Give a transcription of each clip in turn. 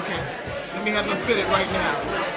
Okay. Let me have them fit it right now.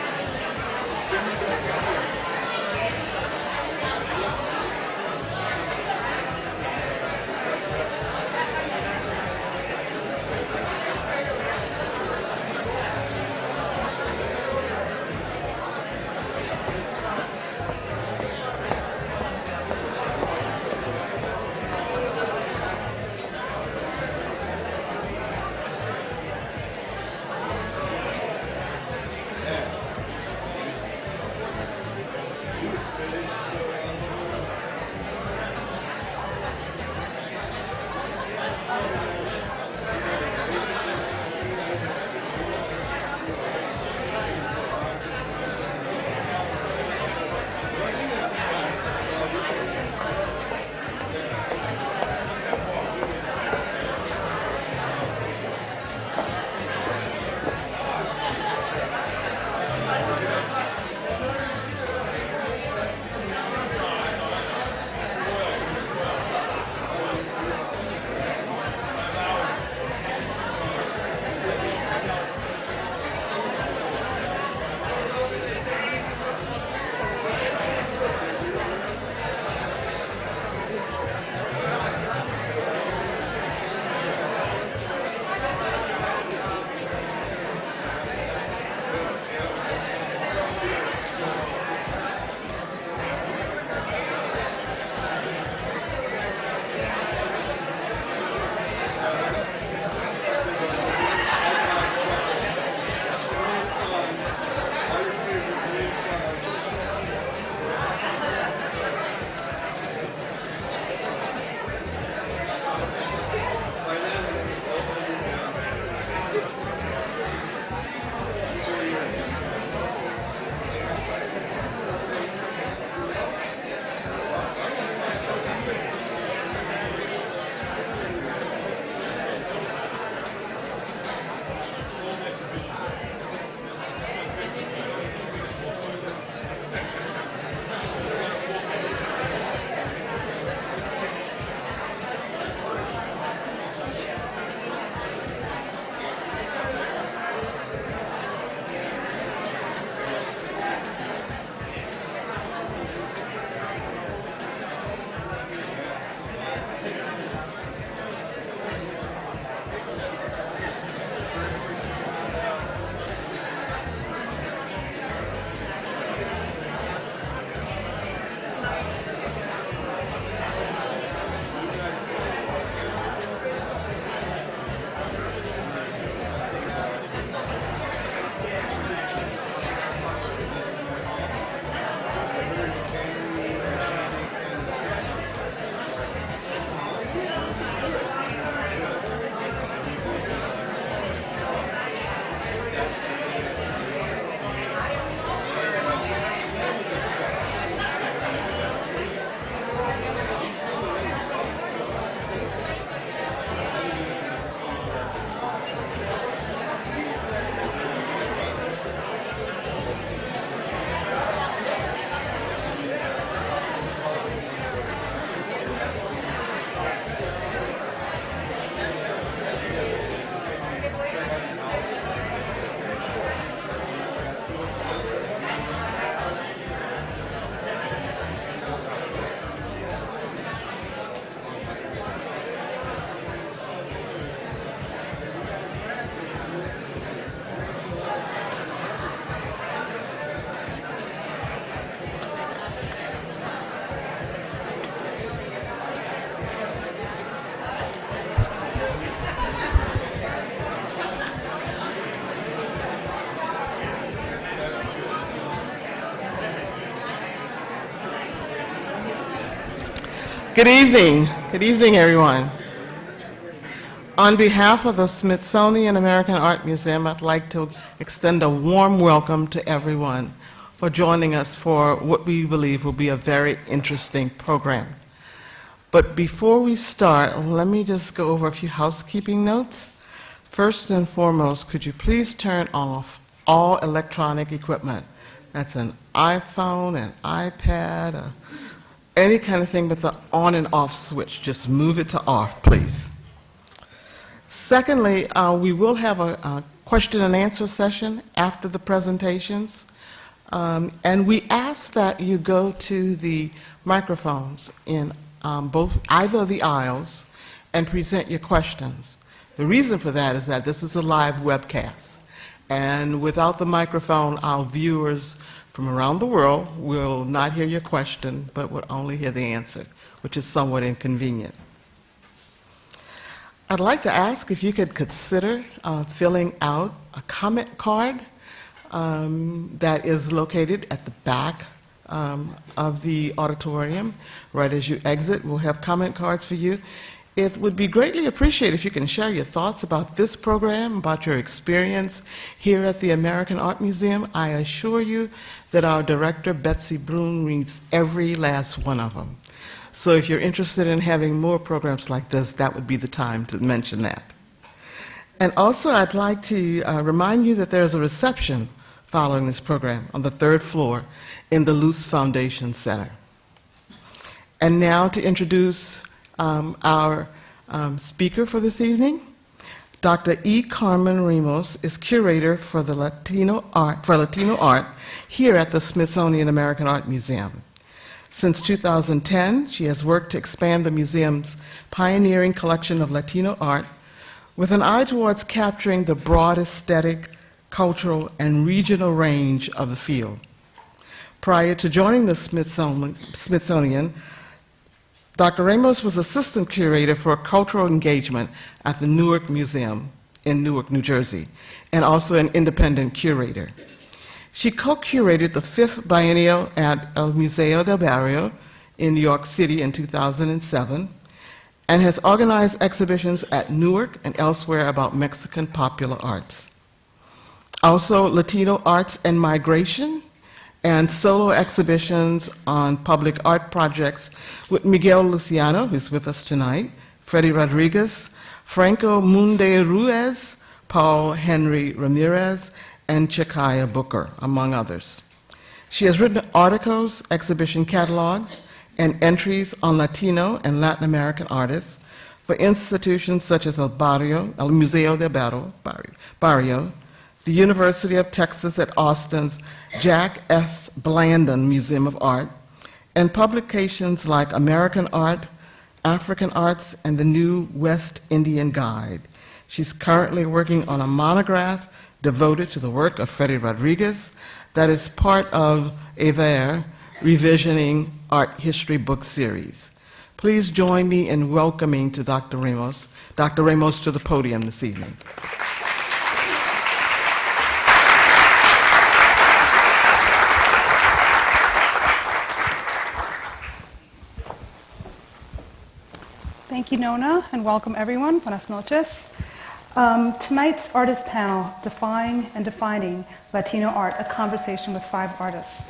Good evening. Good evening, everyone. On behalf of the Smithsonian American Art Museum, I'd like to extend a warm welcome to everyone for joining us for what we believe will be a very interesting program. But before we start, let me just go over a few housekeeping notes. First and foremost, could you please turn off all electronic equipment? That's an iPhone, an iPad, any kind of thing with the on and off switch. Just move it to off, please. Secondly, we will have a question and answer session after the presentations. And we ask that you go to the microphones in either of the aisles and present your questions. The reason for that is that this is a live webcast. And without the microphone, our viewers from around the world will not hear your question, but will only hear the answer, which is somewhat inconvenient. I'd like to ask if you could consider filling out a comment card that is located at the back of the auditorium. Right as you exit, we'll have comment cards for you. It would be greatly appreciated if you can share your thoughts about this program, about your experience here at the American Art Museum. I assure you that our director, Betsy Broom, reads every last one of them. So if you're interested in having more programs like this, that would be the time to mention that. And also, I'd like to remind you that there's a reception following this program on the 3rd floor in the Luce Foundation Center. And now to introduce our speaker for this evening. Dr. E. Carmen Ramos is curator for the Latino art here at the Smithsonian American Art Museum. Since 2010, she has worked to expand the museum's pioneering collection of Latino art with an eye towards capturing the broad aesthetic, cultural, and regional range of the field. Prior to joining the Smithsonian, Dr. Ramos was assistant curator for cultural engagement at the Newark Museum in Newark, New Jersey, and also an independent curator. She co-curated the 5th biennial at El Museo del Barrio in New York City in 2007, and has organized exhibitions at Newark and elsewhere about Mexican popular arts. Also, Latino arts and migration, and solo exhibitions on public art projects with Miguel Luciano, who's with us tonight, Freddie Rodriguez, Franco Munde Ruiz, Paul Henry Ramirez, and Chakaya Booker, among others. She has written articles, exhibition catalogs, and entries on Latino and Latin American artists for institutions such as El Museo del Barrio, the University of Texas at Austin's Jack S. Blandon Museum of Art, and publications like American Art, African Arts, and the New West Indian Guide. She's currently working on a monograph devoted to the work of Freddie Rodriguez that is part of AVER, Revisioning Art History book series. Please join me in welcoming to Dr. Ramos to the podium this evening. Thank you, Nona, and welcome everyone. Buenas noches. Tonight's artist panel, Defying and Defining Latino Art, a conversation with 5 artists,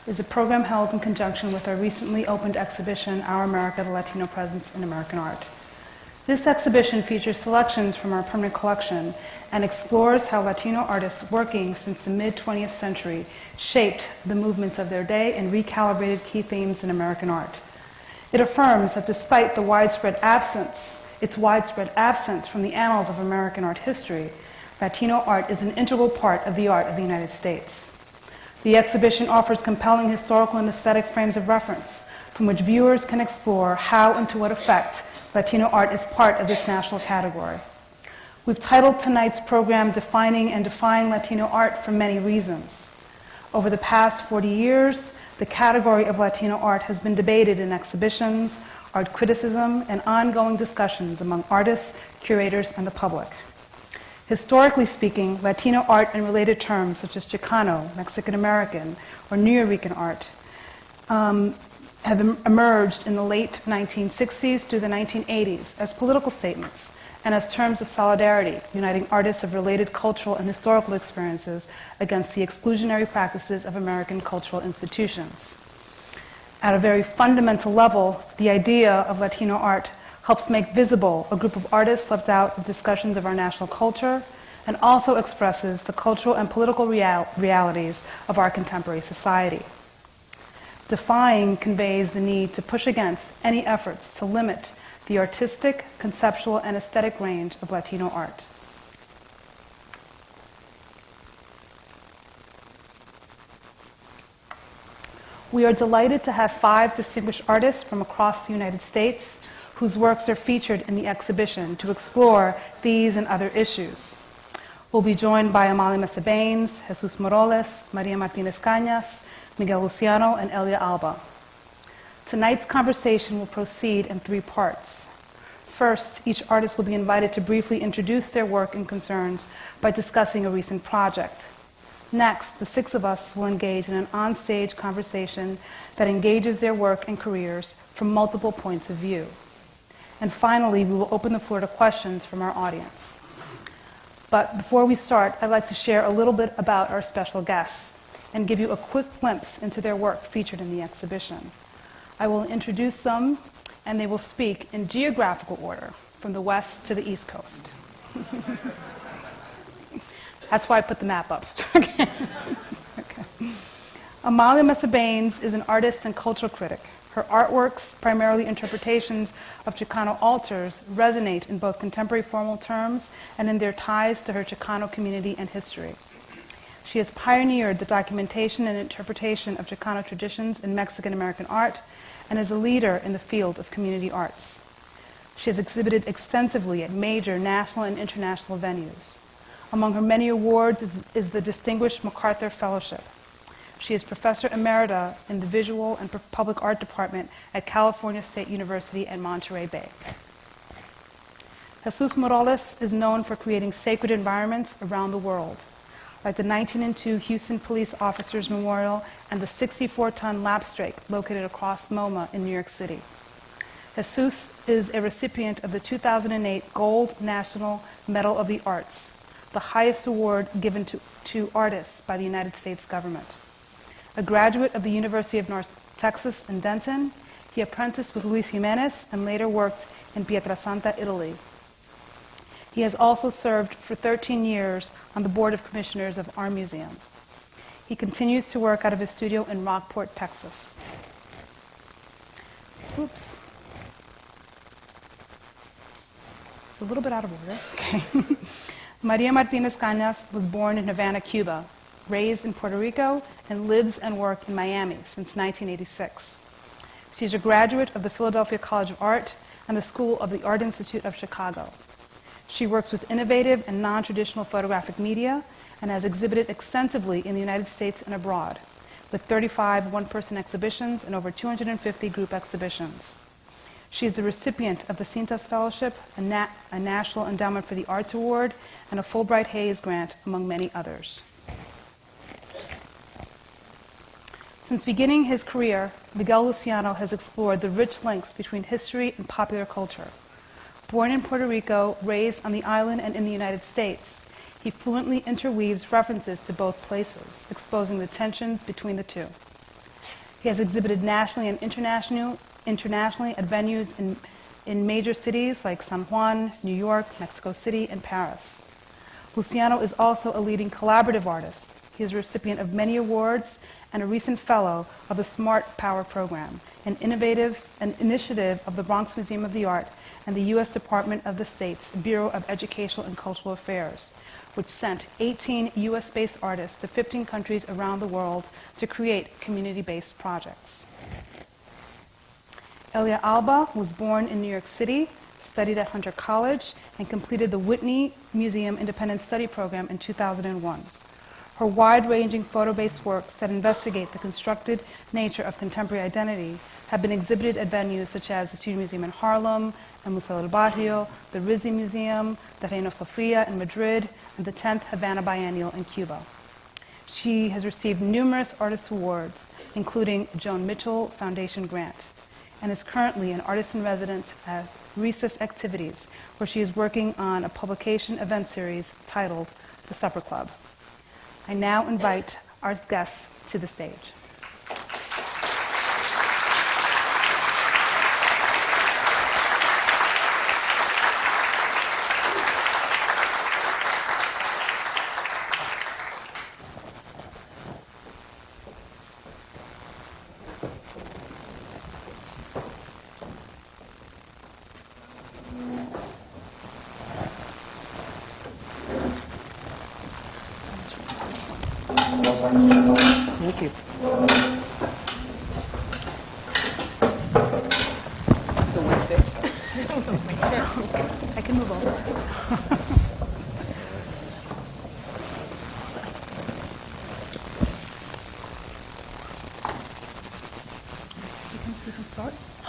is a program held in conjunction with our recently opened exhibition, Our America, the Latino Presence in American Art. This exhibition features selections from our permanent collection and explores how Latino artists working since the mid-20th century shaped the movements of their day and recalibrated key themes in American art. It affirms that despite its widespread absence from the annals of American art history, Latino art is an integral part of the art of the United States. The exhibition offers compelling historical and aesthetic frames of reference from which viewers can explore how and to what effect Latino art is part of this national category. We've titled tonight's program Defining and Defying Latino Art for many reasons. Over the past 40 years, the category of Latino art has been debated in exhibitions, art criticism, and ongoing discussions among artists, curators, and the public. Historically speaking, Latino art and related terms such as Chicano, Mexican American, or New Rican art have emerged in the late 1960s through the 1980s as political statements and as terms of solidarity, uniting artists of related cultural and historical experiences against the exclusionary practices of American cultural institutions. At a very fundamental level, the idea of Latino art helps make visible a group of artists left out of discussions of our national culture and also expresses the cultural and political realities of our contemporary society. Defying conveys the need to push against any efforts to limit the artistic, conceptual, and aesthetic range of Latino art. We are delighted to have 5 distinguished artists from across the United States whose works are featured in the exhibition to explore these and other issues. We'll be joined by Amalia Mesa-Bains, Jesús Moroles, María Martínez-Cañas, Miguel Luciano, and Elia Alba. Tonight's conversation will proceed in 3 parts. First, each artist will be invited to briefly introduce their work and concerns by discussing a recent project. Next, the 6 of us will engage in an on-stage conversation that engages their work and careers from multiple points of view. And finally, we will open the floor to questions from our audience. But before we start, I'd like to share a little bit about our special guests and give you a quick glimpse into their work featured in the exhibition. I will introduce them, and they will speak in geographical order, from the west to the east coast. That's why I put the map up. Okay. Amalia Mesa-Bains is an artist and cultural critic. Her artworks, primarily interpretations of Chicano altars, resonate in both contemporary formal terms and in their ties to her Chicano community and history. She has pioneered the documentation and interpretation of Chicano traditions in Mexican-American art and is a leader in the field of community arts. She has exhibited extensively at major national and international venues. Among her many awards is the Distinguished MacArthur Fellowship. She is Professor Emerita in the Visual and Public Art Department at California State University at Monterey Bay. Jesús Moroles is known for creating sacred environments around the world, like the 1902 Houston Police Officers Memorial and the 64-ton lapstrake located across MoMA in New York City. Jesús is a recipient of the 2008 Gold National Medal of the Arts, the highest award given to artists by the United States government. A graduate of the University of North Texas in Denton, he apprenticed with Luis Jimenez and later worked in Pietrasanta, Italy. He has also served for 13 years on the Board of Commissioners of our museum. He continues to work out of his studio in Rockport, Texas. Oops. A little bit out of order. Okay. María Martínez-Cañas was born in Havana, Cuba, raised in Puerto Rico, and lives and works in Miami since 1986. She is a graduate of the Philadelphia College of Art and the School of the Art Institute of Chicago. She works with innovative and non-traditional photographic media and has exhibited extensively in the United States and abroad, with 35 one-person exhibitions and over 250 group exhibitions. She is the recipient of the Cintas Fellowship, a National Endowment for the Arts Award, and a Fulbright Hayes Grant, among many others. Since beginning his career, Miguel Luciano has explored the rich links between history and popular culture. Born in Puerto Rico, raised on the island and in the United States, he fluently interweaves references to both places, exposing the tensions between the two. He has exhibited nationally and internationally at venues in major cities like San Juan, New York, Mexico City, and Paris. Luciano is also a leading collaborative artist. He is a recipient of many awards and a recent fellow of the Smart Power Program, an initiative of the Bronx Museum of the Art and the U.S. Department of the State's Bureau of Educational and Cultural Affairs, which sent 18 U.S.-based artists to 15 countries around the world to create community-based projects. Elia Alba was born in New York City, studied at Hunter College, and completed the Whitney Museum Independent Study Program in 2001. Her wide-ranging photo-based works that investigate the constructed nature of contemporary identity have been exhibited at venues such as the Studio Museum in Harlem, and Museo del Barrio, the Rizzi Museum, the Reina Sofia in Madrid, and the 10th Havana Biennial in Cuba. She has received numerous artist awards, including Joan Mitchell Foundation grant, and is currently an artist-in-residence at Recess Activities, where she is working on a publication event series titled The Supper Club. I now invite our guests to the stage. Thank you.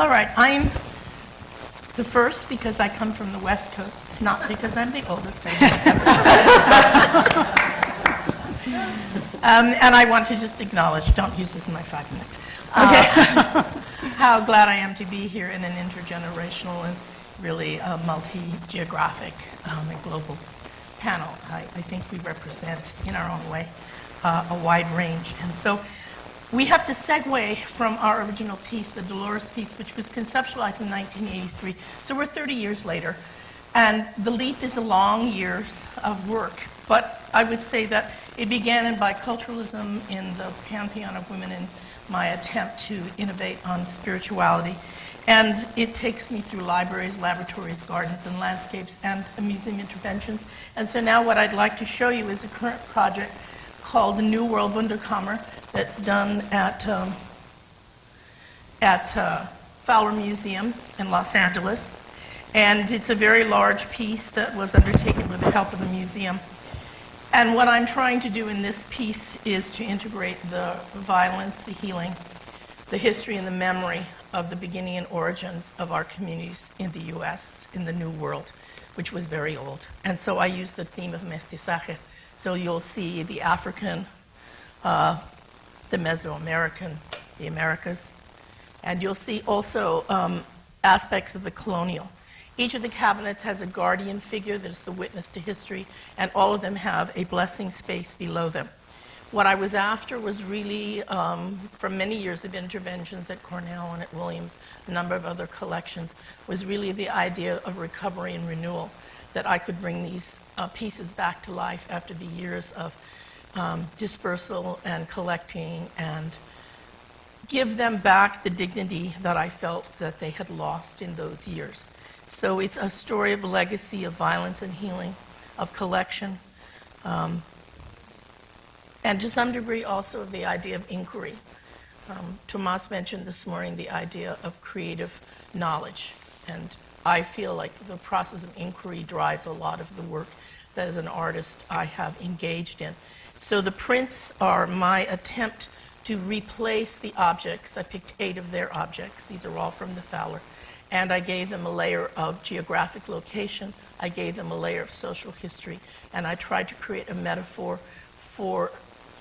All right, I'm the first because I come from the West Coast, not because I'm the oldest. And I want to just acknowledge, don't use this in my 5 minutes, how glad I am to be here in an intergenerational and really multi-geographic and global panel. I think we represent, in our own way, a wide range. And so we have to segue from our original piece, the Dolores piece, which was conceptualized in 1983. So we're 30 years later. And the leap is a long years of work. But I would say that it began in biculturalism, in the pantheon of women, in my attempt to innovate on spirituality. And it takes me through libraries, laboratories, gardens, and landscapes, and museum interventions. And so now what I'd like to show you is a current project called the New World Wunderkammer that's done at Fowler Museum in Los Angeles. And it's a very large piece that was undertaken with the help of the museum. And what I'm trying to do in this piece is to integrate the violence, the healing, the history, and the memory of the beginning and origins of our communities in the U.S., in the New World, which was very old. And so I use the theme of mestizaje. So you'll see the African, the Mesoamerican, the Americas, and you'll see also aspects of the colonial. Each of the cabinets has a guardian figure that is the witness to history, and all of them have a blessing space below them. What I was after was really, from many years of interventions at Cornell and at Williams, a number of other collections, was really the idea of recovery and renewal, that I could bring these pieces back to life after the years of dispersal and collecting, and give them back the dignity that I felt that they had lost in those years. So it's a story of legacy, of violence and healing, of collection, and to some degree also of the idea of inquiry. Tomas mentioned this morning the idea of creative knowledge, and I feel like the process of inquiry drives a lot of the work that as an artist I have engaged in. So the prints are my attempt to replace the objects. I picked 8 of their objects. These are all from the Fowler. And I gave them a layer of geographic location. I gave them a layer of social history. And I tried to create a metaphor for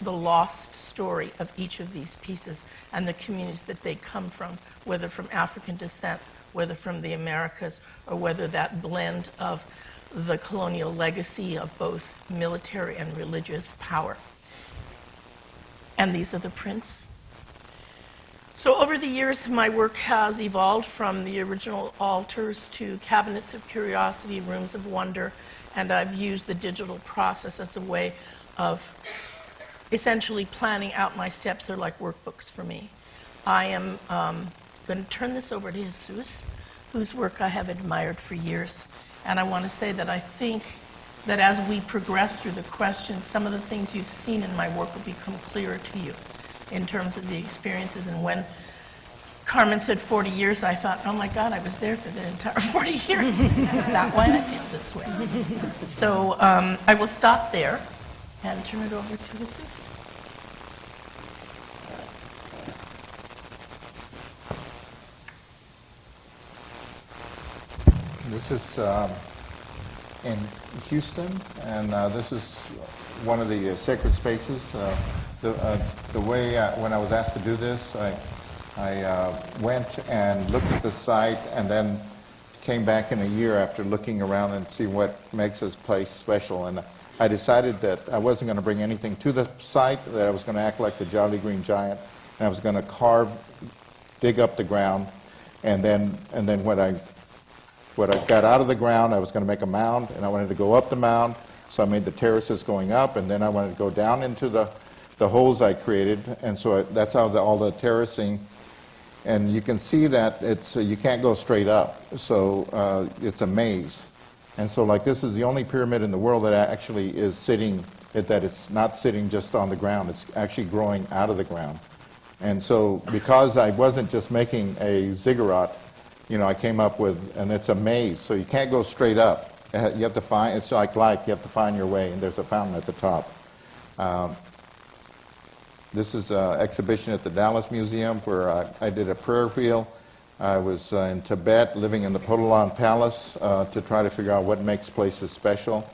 the lost story of each of these pieces and the communities that they come from, whether from African descent, whether from the Americas, or whether that blend of the colonial legacy of both military and religious power. And these are the prints. So over the years, my work has evolved from the original altars to cabinets of curiosity, rooms of wonder, and I've used the digital process as a way of essentially planning out my steps. They're like workbooks for me. I am going to turn this over to Jesus, whose work I have admired for years. And I want to say that I think that as we progress through the questions, some of the things you've seen in my work will become clearer to you in terms of the experiences. And when Carmen said 40 years, I thought, oh my God, I was there for the entire 40 years. Is that why I feel this way? So I will stop there and turn it over to Jesus. This is in Houston, and this is one of the sacred spaces. The way when I was asked to do this, I went and looked at the site, and then came back in a year after looking around and see what makes this place special. And I decided that I wasn't going to bring anything to the site, that I was going to act like the Jolly Green Giant, and I was going to dig up the ground, and then what I got out of the ground, I was going to make a mound, and I wanted to go up the mound, so I made the terraces going up, and then I wanted to go down into the holes I created, and so that's how all the terracing, and you can see that you can't go straight up, so it's a maze. And so like this is the only pyramid in the world that actually is sitting, that it's not sitting just on the ground, it's actually growing out of the ground. And so because I wasn't just making a ziggurat, I came up with, and it's a maze, so you can't go straight up. You have to find, it's like life, you have to find your way, and there's a fountain at the top. This is an exhibition at the Dallas Museum where I did a prayer wheel I was in Tibet, living in the Podolon Palace to try to figure out what makes places special,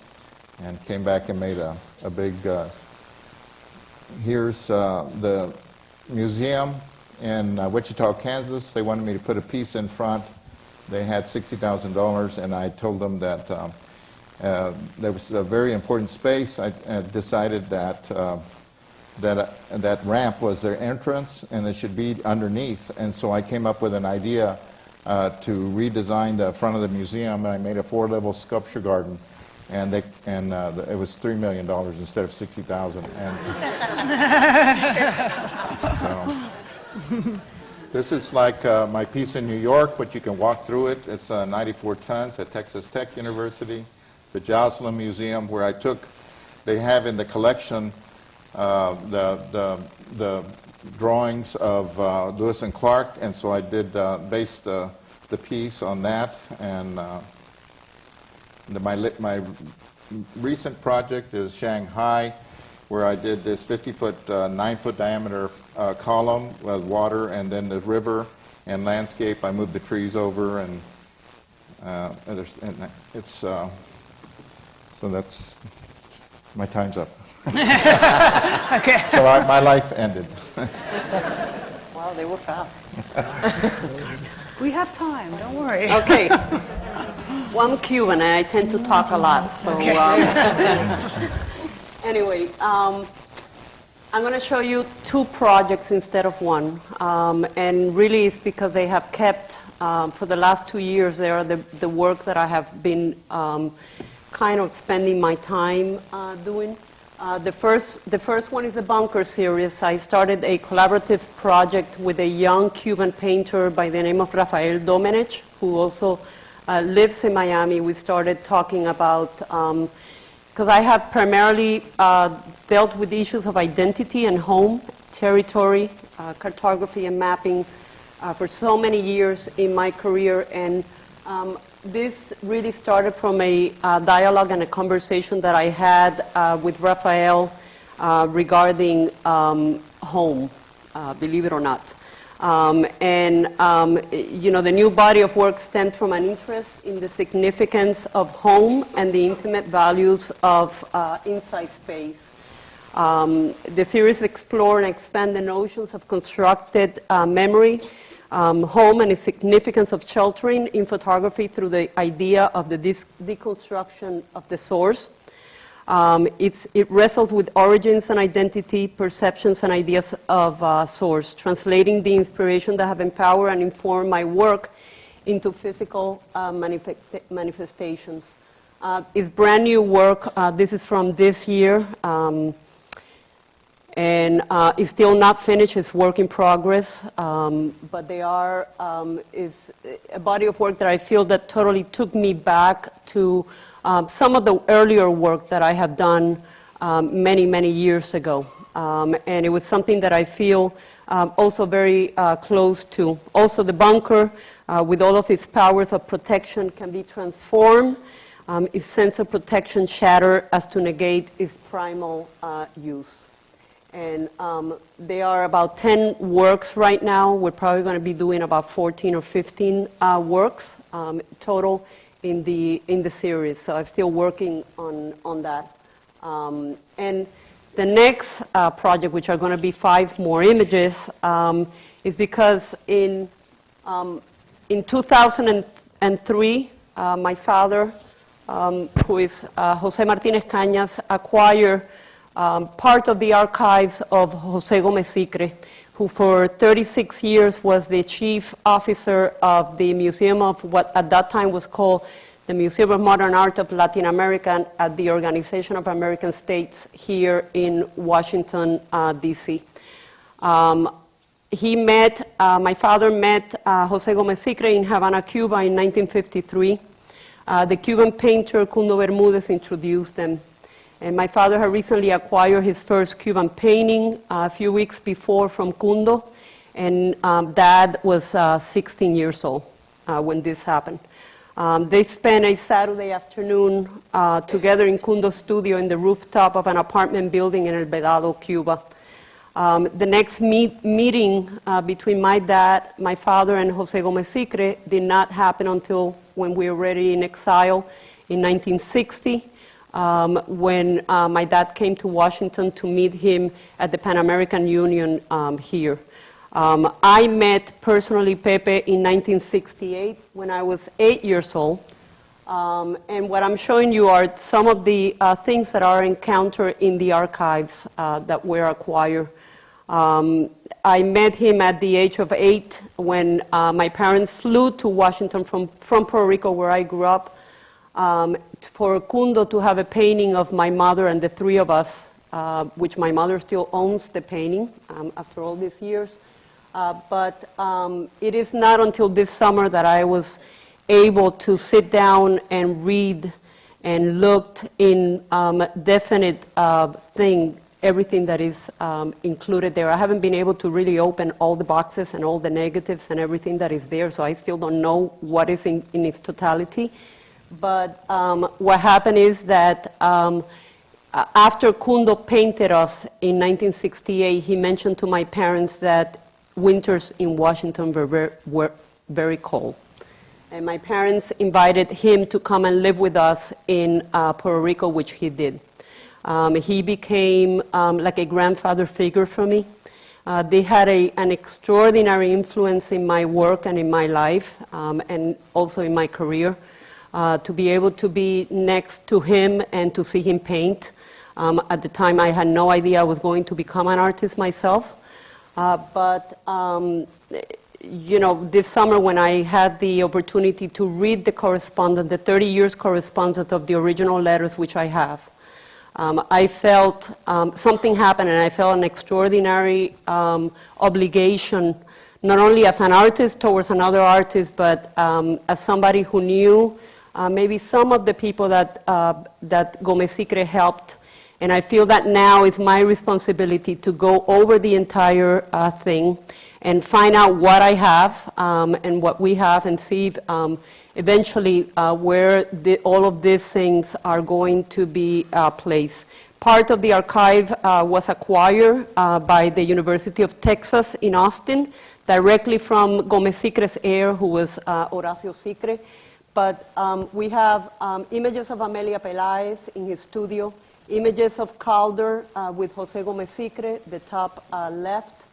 and came back and made a big... here's the museum in Wichita, Kansas. They wanted me to put a piece in front. They had $60,000, and I told them that there was a very important space. I decided that that ramp was their entrance, and it should be underneath. And so I came up with an idea to redesign the front of the museum, and I made a 4-level sculpture garden. And it was $3 million instead of $60,000. So, this is like my piece in New York, but you can walk through it. It's 94 tons at Texas Tech University. The Joslin Museum, where they have in the collection the drawings of Lewis and Clark, and so I did base the piece on that. And my recent project is Shanghai, where I did this 50-foot, 9-foot diameter column with water, and then the river and landscape. I moved the trees over, and it's so that's my time's up. Okay. So my life ended. Wow, they were fast. We have time, don't worry. Okay. Well, I'm Cuban and I tend to talk a lot, so anyway, I'm going to show you 2 projects instead of one, and really it's because they have kept, for the last 2 years, they are the work that I have been kind of spending my time doing. The first one is a bunker series. I started a collaborative project with a young Cuban painter by the name of Rafael Domenech, who also lives in Miami. We started talking about, because I have primarily dealt with issues of identity and home, territory, cartography and mapping for so many years in my career, and this really started from a dialogue and a conversation that I had with Rafael regarding home, believe it or not. The new body of work stemmed from an interest in the significance of home and the intimate values of inside space. The series explore and expand the notions of constructed memory, home and the significance of sheltering in photography through the idea of the deconstruction of the source. It wrestles with origins and identity, perceptions and ideas of source, translating the inspiration that have empowered and informed my work into physical manifestations. It's brand new work. This is from this year. And it's still not finished, it's work in progress, but they are, is a body of work that I feel that totally took me back to some of the earlier work that I have done many, many years ago. And it was something that I feel also very close to. Also the bunker, with all of its powers of protection, can be transformed. Its sense of protection shattered as to negate its primal use. And there are about 10 works right now. We're probably going to be doing about 14 or 15 works total in the series. So I'm still working on that. And the next project, which are going to be 5 more images, is because in 2003, my father, who is Jose Martínez-Cañas, acquired part of the archives of Jose Gómez-Sicre, who for 36 years was the chief officer of the Museum of what at that time was called the Museum of Modern Art of Latin America at the Organization of American States here in Washington, D.C. My father met Jose Gómez-Sicre in Havana, Cuba in 1953. The Cuban painter Kundo Bermúdez introduced them. And my father had recently acquired his first Cuban painting a few weeks before from Kundo, and Dad was 16 years old when this happened. They spent a Saturday afternoon together in Kundo's studio in the rooftop of an apartment building in El Vedado, Cuba. The next meeting between my dad, my father, and Jose Gomez Sicre did not happen until when we were already in exile in 1960, when my dad came to Washington to meet him at the Pan American Union here. I met personally Pepe in 1968 when I was 8 years old. And what I'm showing you are some of the things that are encountered in the archives that were acquired. I met him at the age of 8 when my parents flew to Washington from Puerto Rico, where I grew up, for Kundo to have a painting of my mother and the three of us, which my mother still owns the painting after all these years. But it is not until this summer that I was able to sit down and read and looked in definite everything that is included there. I haven't been able to really open all the boxes and all the negatives and everything that is there, so I still don't know what is in its totality. But what happened is that after Kundo painted us in 1968, he mentioned to my parents that winters in Washington were very cold. And my parents invited him to come and live with us in Puerto Rico, which he did. He became like a grandfather figure for me. They had an extraordinary influence in my work and in my life, and also in my career. To be able to be next to him and to see him paint. At the time, I had no idea I was going to become an artist myself. But you know, this summer when I had the opportunity to read the correspondence, the 30 years correspondence of the original letters, which I have, I felt something happened, and I felt an extraordinary obligation, not only as an artist towards another artist, but as somebody who knew maybe some of the people that Gomez Sicre helped. And I feel that now it's my responsibility to go over the entire thing and find out what I have and what we have, and see if, eventually where all of these things are going to be placed. Part of the archive was acquired by the University of Texas in Austin, directly from Gomez Sicre's heir, who was Horacio Sicre. But we have images of Amelia Peláez in his studio, images of Calder with Jose Gomez Sicre, the top left,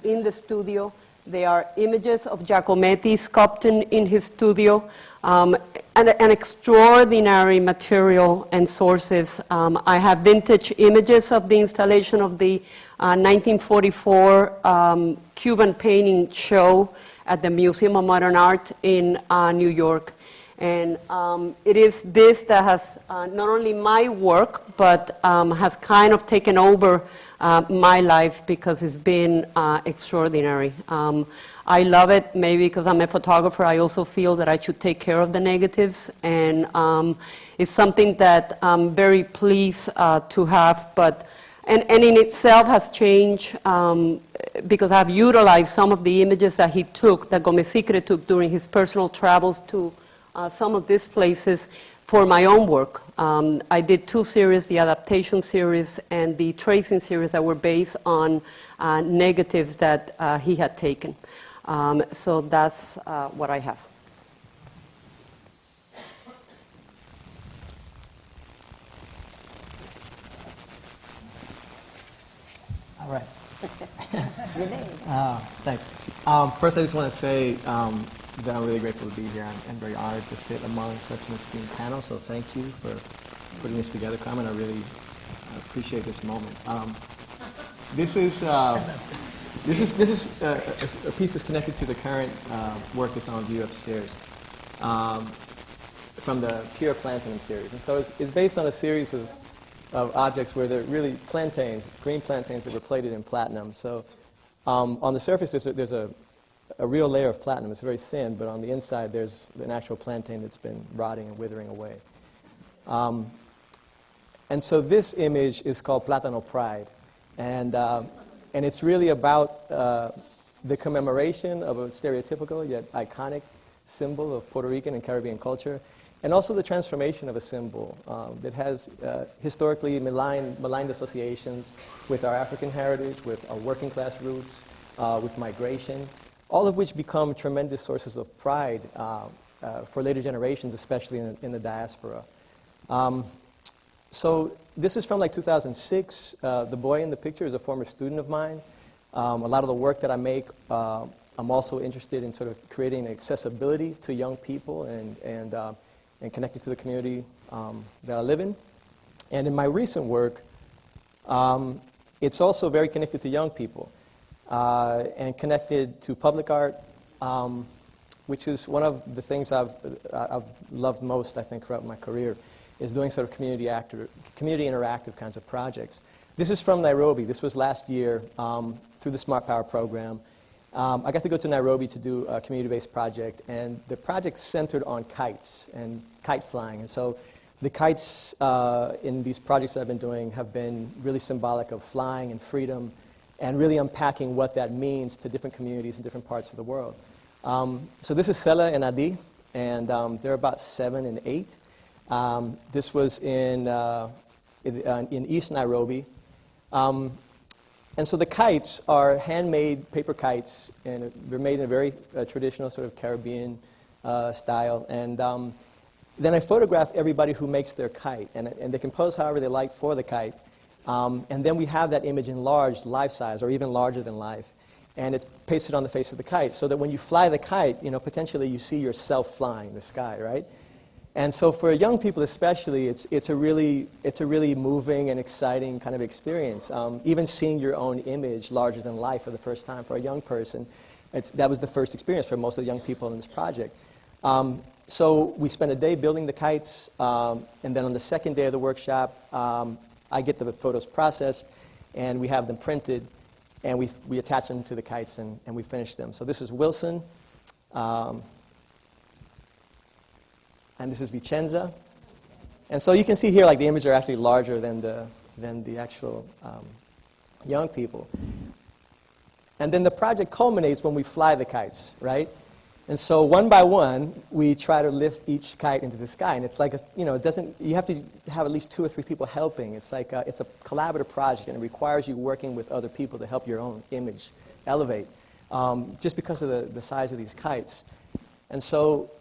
in the studio. There are images of Giacometti sculpting in his studio, and an extraordinary material and sources. I have vintage images of the installation of the 1944 Cuban painting show at the Museum of Modern Art in New York. And it is this that has not only my work, but has kind of taken over my life, because it's been extraordinary. I love it, maybe because I'm a photographer. I also feel that I should take care of the negatives, and it's something that I'm very pleased to have. And in itself has changed because I've utilized some of the images that he took, that Gomez Sicre took during his personal travels to some of these places for my own work. I did 2 series, the adaptation series and the tracing series, that were based on negatives that he had taken. So that's what I have. All right. Thanks. First, I just want to say that I'm really grateful to be here and very honored to sit among such an esteemed panel. So thank you for putting this together, Carmen. I really appreciate this moment. This is a piece that's connected to the current work that's on view upstairs from the Pure Platinum series. And so it's based on a series of objects where they're really plantains, green plantains that were plated in platinum. So on the surface, there's a real layer of platinum. It's very thin, but on the inside, there's an actual plantain that's been rotting and withering away. And so this image is called Plátano Pride. And it's really about the commemoration of a stereotypical yet iconic symbol of Puerto Rican and Caribbean culture. and also the transformation of a symbol that has historically maligned associations with our African heritage, with our working class roots, with migration, all of which become tremendous sources of pride for later generations, especially in the diaspora. So this is from like 2006. The boy in the picture is a former student of mine. A lot of the work that I make, I'm also interested in sort of creating accessibility to young people and connected to the community that I live in. And in my recent work, it's also very connected to young people and connected to public art, which is one of the things I've loved most, I think, throughout my career, is doing sort of community interactive kinds of projects. This is from Nairobi. This was last year through the Smart Power program. I got to go to Nairobi to do a community-based project, and the project centered on kites and kite flying. And so the kites in these projects that I've been doing have been really symbolic of flying and freedom and really unpacking what that means to different communities in different parts of the world. So this is Sela and Adi, and they're about 7 and 8. This was in East Nairobi. And so the kites are handmade paper kites, and they're made in a very traditional sort of Caribbean style. And then I photograph everybody who makes their kite, and they can pose however they like for the kite. And then we have that image enlarged, life-size, or even larger than life. And it's pasted on the face of the kite, so that when you fly the kite, you know, potentially you see yourself flying the sky, right? And so for young people especially, it's a really moving and exciting kind of experience. Even seeing your own image larger than life for the first time for a young person, that was the first experience for most of the young people in this project. So we spent a day building the kites, and then on the second day of the workshop, I get the photos processed, and we have them printed, and we attach them to the kites, and we finish them. So this is Wilson. And this is Vicenza. And so you can see here, like, the images are actually larger than the actual young people. And then the project culminates when we fly the kites, right? And so one by one, we try to lift each kite into the sky. And it's like, you have to have at least 2 or 3 people helping. It's like, it's a collaborative project, and it requires you working with other people to help your own image elevate, just because of the size of these kites. And so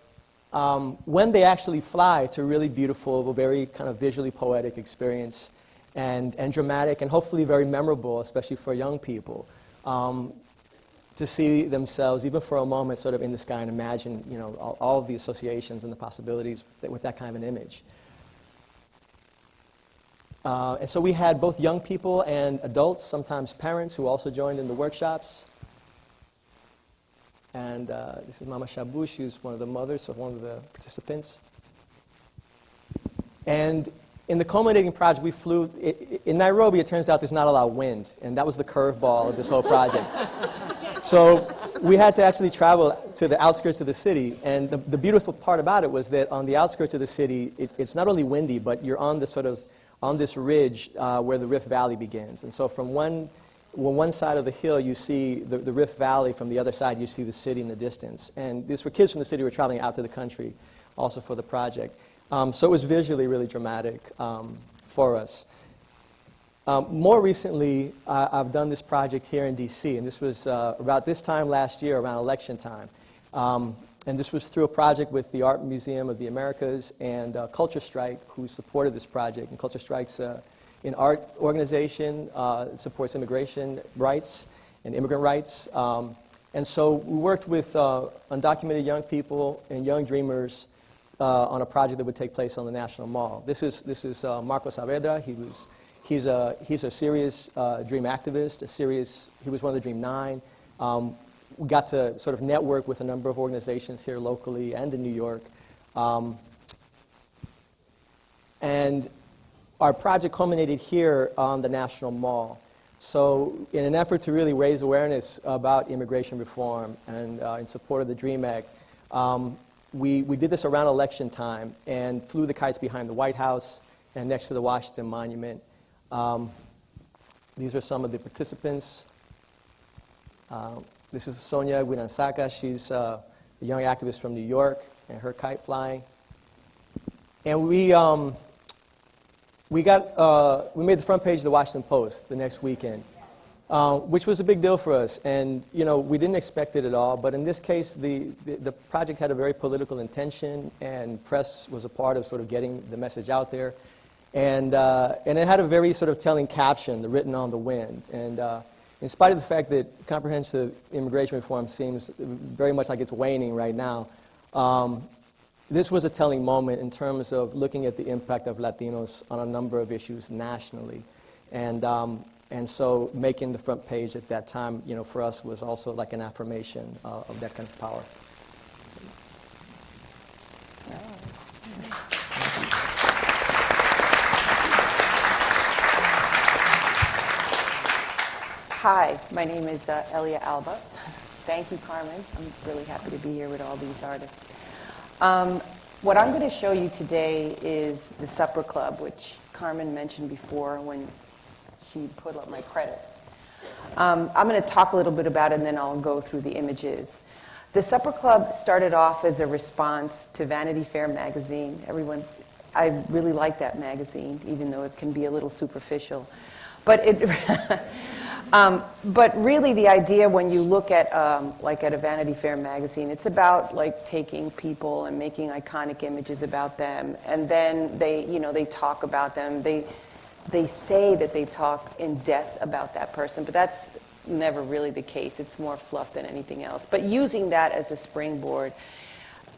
when they actually fly, it's a really beautiful, very kind of visually poetic experience, and dramatic, and hopefully very memorable, especially for young people, to see themselves, even for a moment, sort of in the sky and imagine, all of the associations and the possibilities with that kind of an image. And so we had both young people and adults, sometimes parents, who also joined in the workshops. And this is Mama Shabu. She's one of the mothers of one of the participants. And in the culminating project, we flew. In Nairobi, it turns out there's not a lot of wind, and that was the curveball of this whole project. So we had to actually travel to the outskirts of the city. And the beautiful part about it was that on the outskirts of the city, it's not only windy, but you're on this ridge where the Rift Valley begins. And so from one side of the hill, you see the Rift Valley. From the other side, you see the city in the distance. And these were kids from the city who were traveling out to the country also for the project. So it was visually really dramatic for us. More recently, I've done this project here in D.C., and this was about this time last year, around election time. And this was through a project with the Art Museum of the Americas and Culture Strike, who supported this project. And Culture Strike's an art organization, supports immigration rights and immigrant rights. And so we worked with undocumented young people and young dreamers on a project that would take place on the National Mall. This is Marco Saavedra. He's a serious dream activist. He was one of the Dream 9. We got to sort of network with a number of organizations here locally and in New York. And our project culminated here on the National Mall. So in an effort to really raise awareness about immigration reform and in support of the DREAM Act, we did this around election time and flew the kites behind the White House and next to the Washington Monument. These are some of the participants. This is Sonia Winansaka. She's a young activist from New York, and her kite flying. And we made the front page of the Washington Post the next weekend, which was a big deal for us. And we didn't expect it at all. But in this case, the project had a very political intention, and press was a part of sort of getting the message out there. And it had a very sort of telling caption, the written on the wind. And in spite of the fact that comprehensive immigration reform seems very much like it's waning right now, this was a telling moment in terms of looking at the impact of Latinos on a number of issues nationally. And so making the front page at that time, for us was also like an affirmation of that kind of power. Hi, my name is Elia Alba. Thank you, Carmen. I'm really happy to be here with all these artists. What I'm going to show you today is the Supper Club, which Carmen mentioned before when she put up my credits. I'm going to talk a little bit about it, and then I'll go through the images. The Supper Club started off as a response to Vanity Fair magazine. I really like that magazine, even though it can be a little superficial. But but really, the idea when you look at at a Vanity Fair magazine, it's about taking people and making iconic images about them, and then they talk about them. They say that they talk in depth about that person, but that's never really the case. It's more fluff than anything else. But using that as a springboard,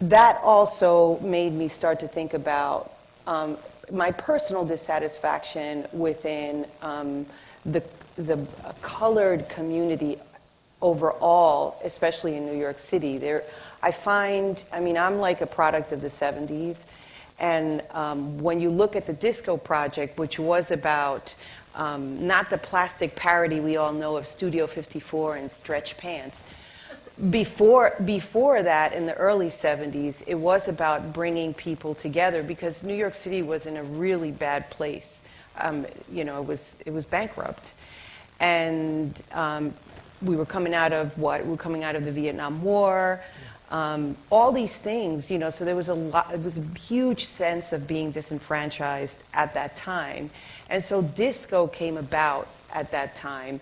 that also made me start to think about my personal dissatisfaction within the colored community overall, especially in New York City. I'm like a product of the 70s, and when you look at the Disco Project, which was about not the plastic parody we all know of Studio 54 and stretch pants. Before that, in the early 70s, it was about bringing people together because New York City was in a really bad place. It was bankrupt. And we were coming out of what? We were coming out of the Vietnam War, all these things, so there was it was a huge sense of being disenfranchised at that time. And so disco came about at that time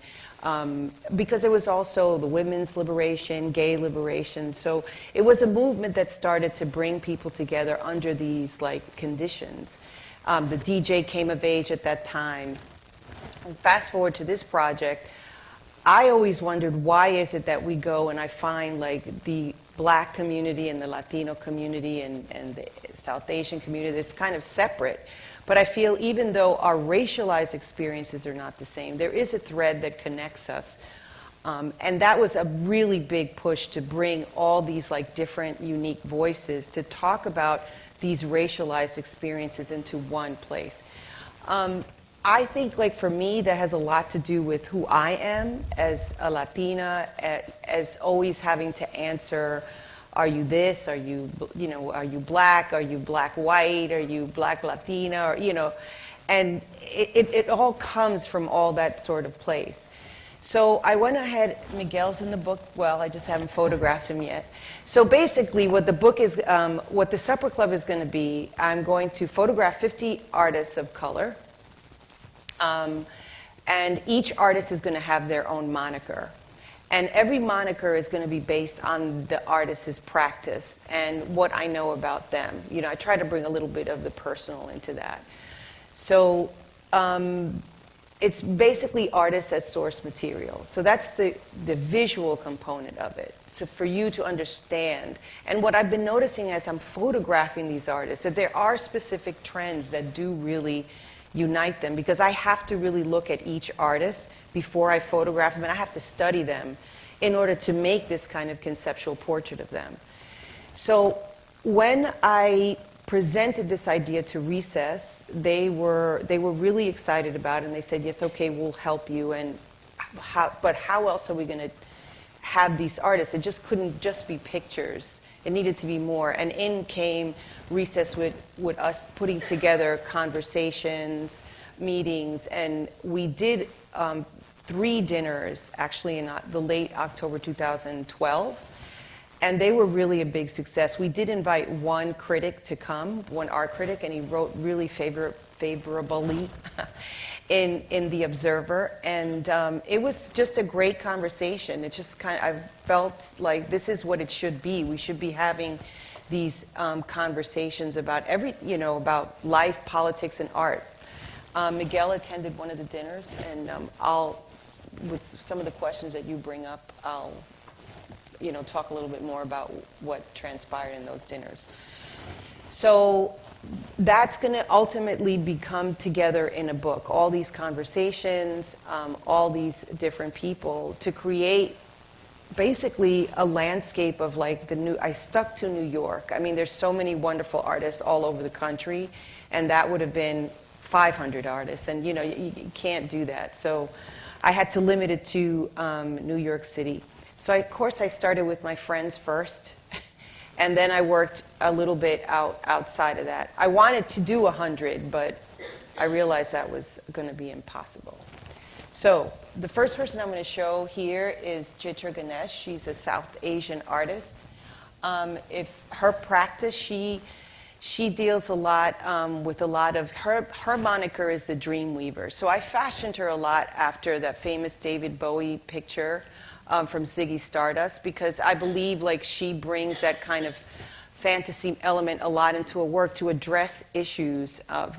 because it was also the women's liberation, gay liberation. So it was a movement that started to bring people together under these conditions. The DJ came of age at that time. And fast forward to this project, I always wondered why is it that we go and I find the Black community and the Latino community and the South Asian community that's kind of separate. But I feel even though our racialized experiences are not the same, there is a thread that connects us. And that was a really big push to bring all these different unique voices to talk about these racialized experiences into one place. I think, for me, that has a lot to do with who I am as a Latina, as always having to answer, are you this? Are you, are you black? Are you black-white? Are you black-Latina? And it all comes from all that sort of place. So I went ahead, Miguel's in the book, well, I just haven't photographed him yet. So basically what the book is, what the Supper Club is going to be, I'm going to photograph 50 artists of color. And each artist is going to have their own moniker. And every moniker is going to be based on the artist's practice and what I know about them. I try to bring a little bit of the personal into that. So it's basically artists as source material. So that's the visual component of it. So for you to understand. And what I've been noticing as I'm photographing these artists, that there are specific trends that do really unite them, because I have to really look at each artist before I photograph them, and I have to study them in order to make this kind of conceptual portrait of them. So when I presented this idea to Recess, they were really excited about it, and they said, yes, okay, we'll help you, but how else are we going to have these artists? It just couldn't just be pictures. It needed to be more. And in came Recess with us putting together conversations, meetings, and we did 3 dinners actually in the late October 2012. And they were really a big success. We did invite one critic to come, one art critic, and he wrote really favorably in The Observer. And it was just a great conversation. It just I felt like this is what it should be. We should be having these conversations about about life, politics, and art. Miguel attended one of the dinners, and with some of the questions that you bring up, I'll talk a little bit more about what transpired in those dinners. So that's going to ultimately become together in a book, all these conversations, all these different people, to create basically a landscape of I stuck to New York. I mean, there's so many wonderful artists all over the country, and that would have been 500 artists, and you can't do that. So I had to limit it to New York City. So of course I started with my friends first, and then I worked a little bit outside of that. I wanted to do 100, but I realized that was going to be impossible. So the first person I'm going to show here is Chitra Ganesh. She's a South Asian artist. If her practice, she deals a lot with a lot of her moniker is the dream weaver. So I fashioned her a lot after that famous David Bowie picture from Ziggy Stardust, because I believe she brings that kind of fantasy element a lot into her work to address issues of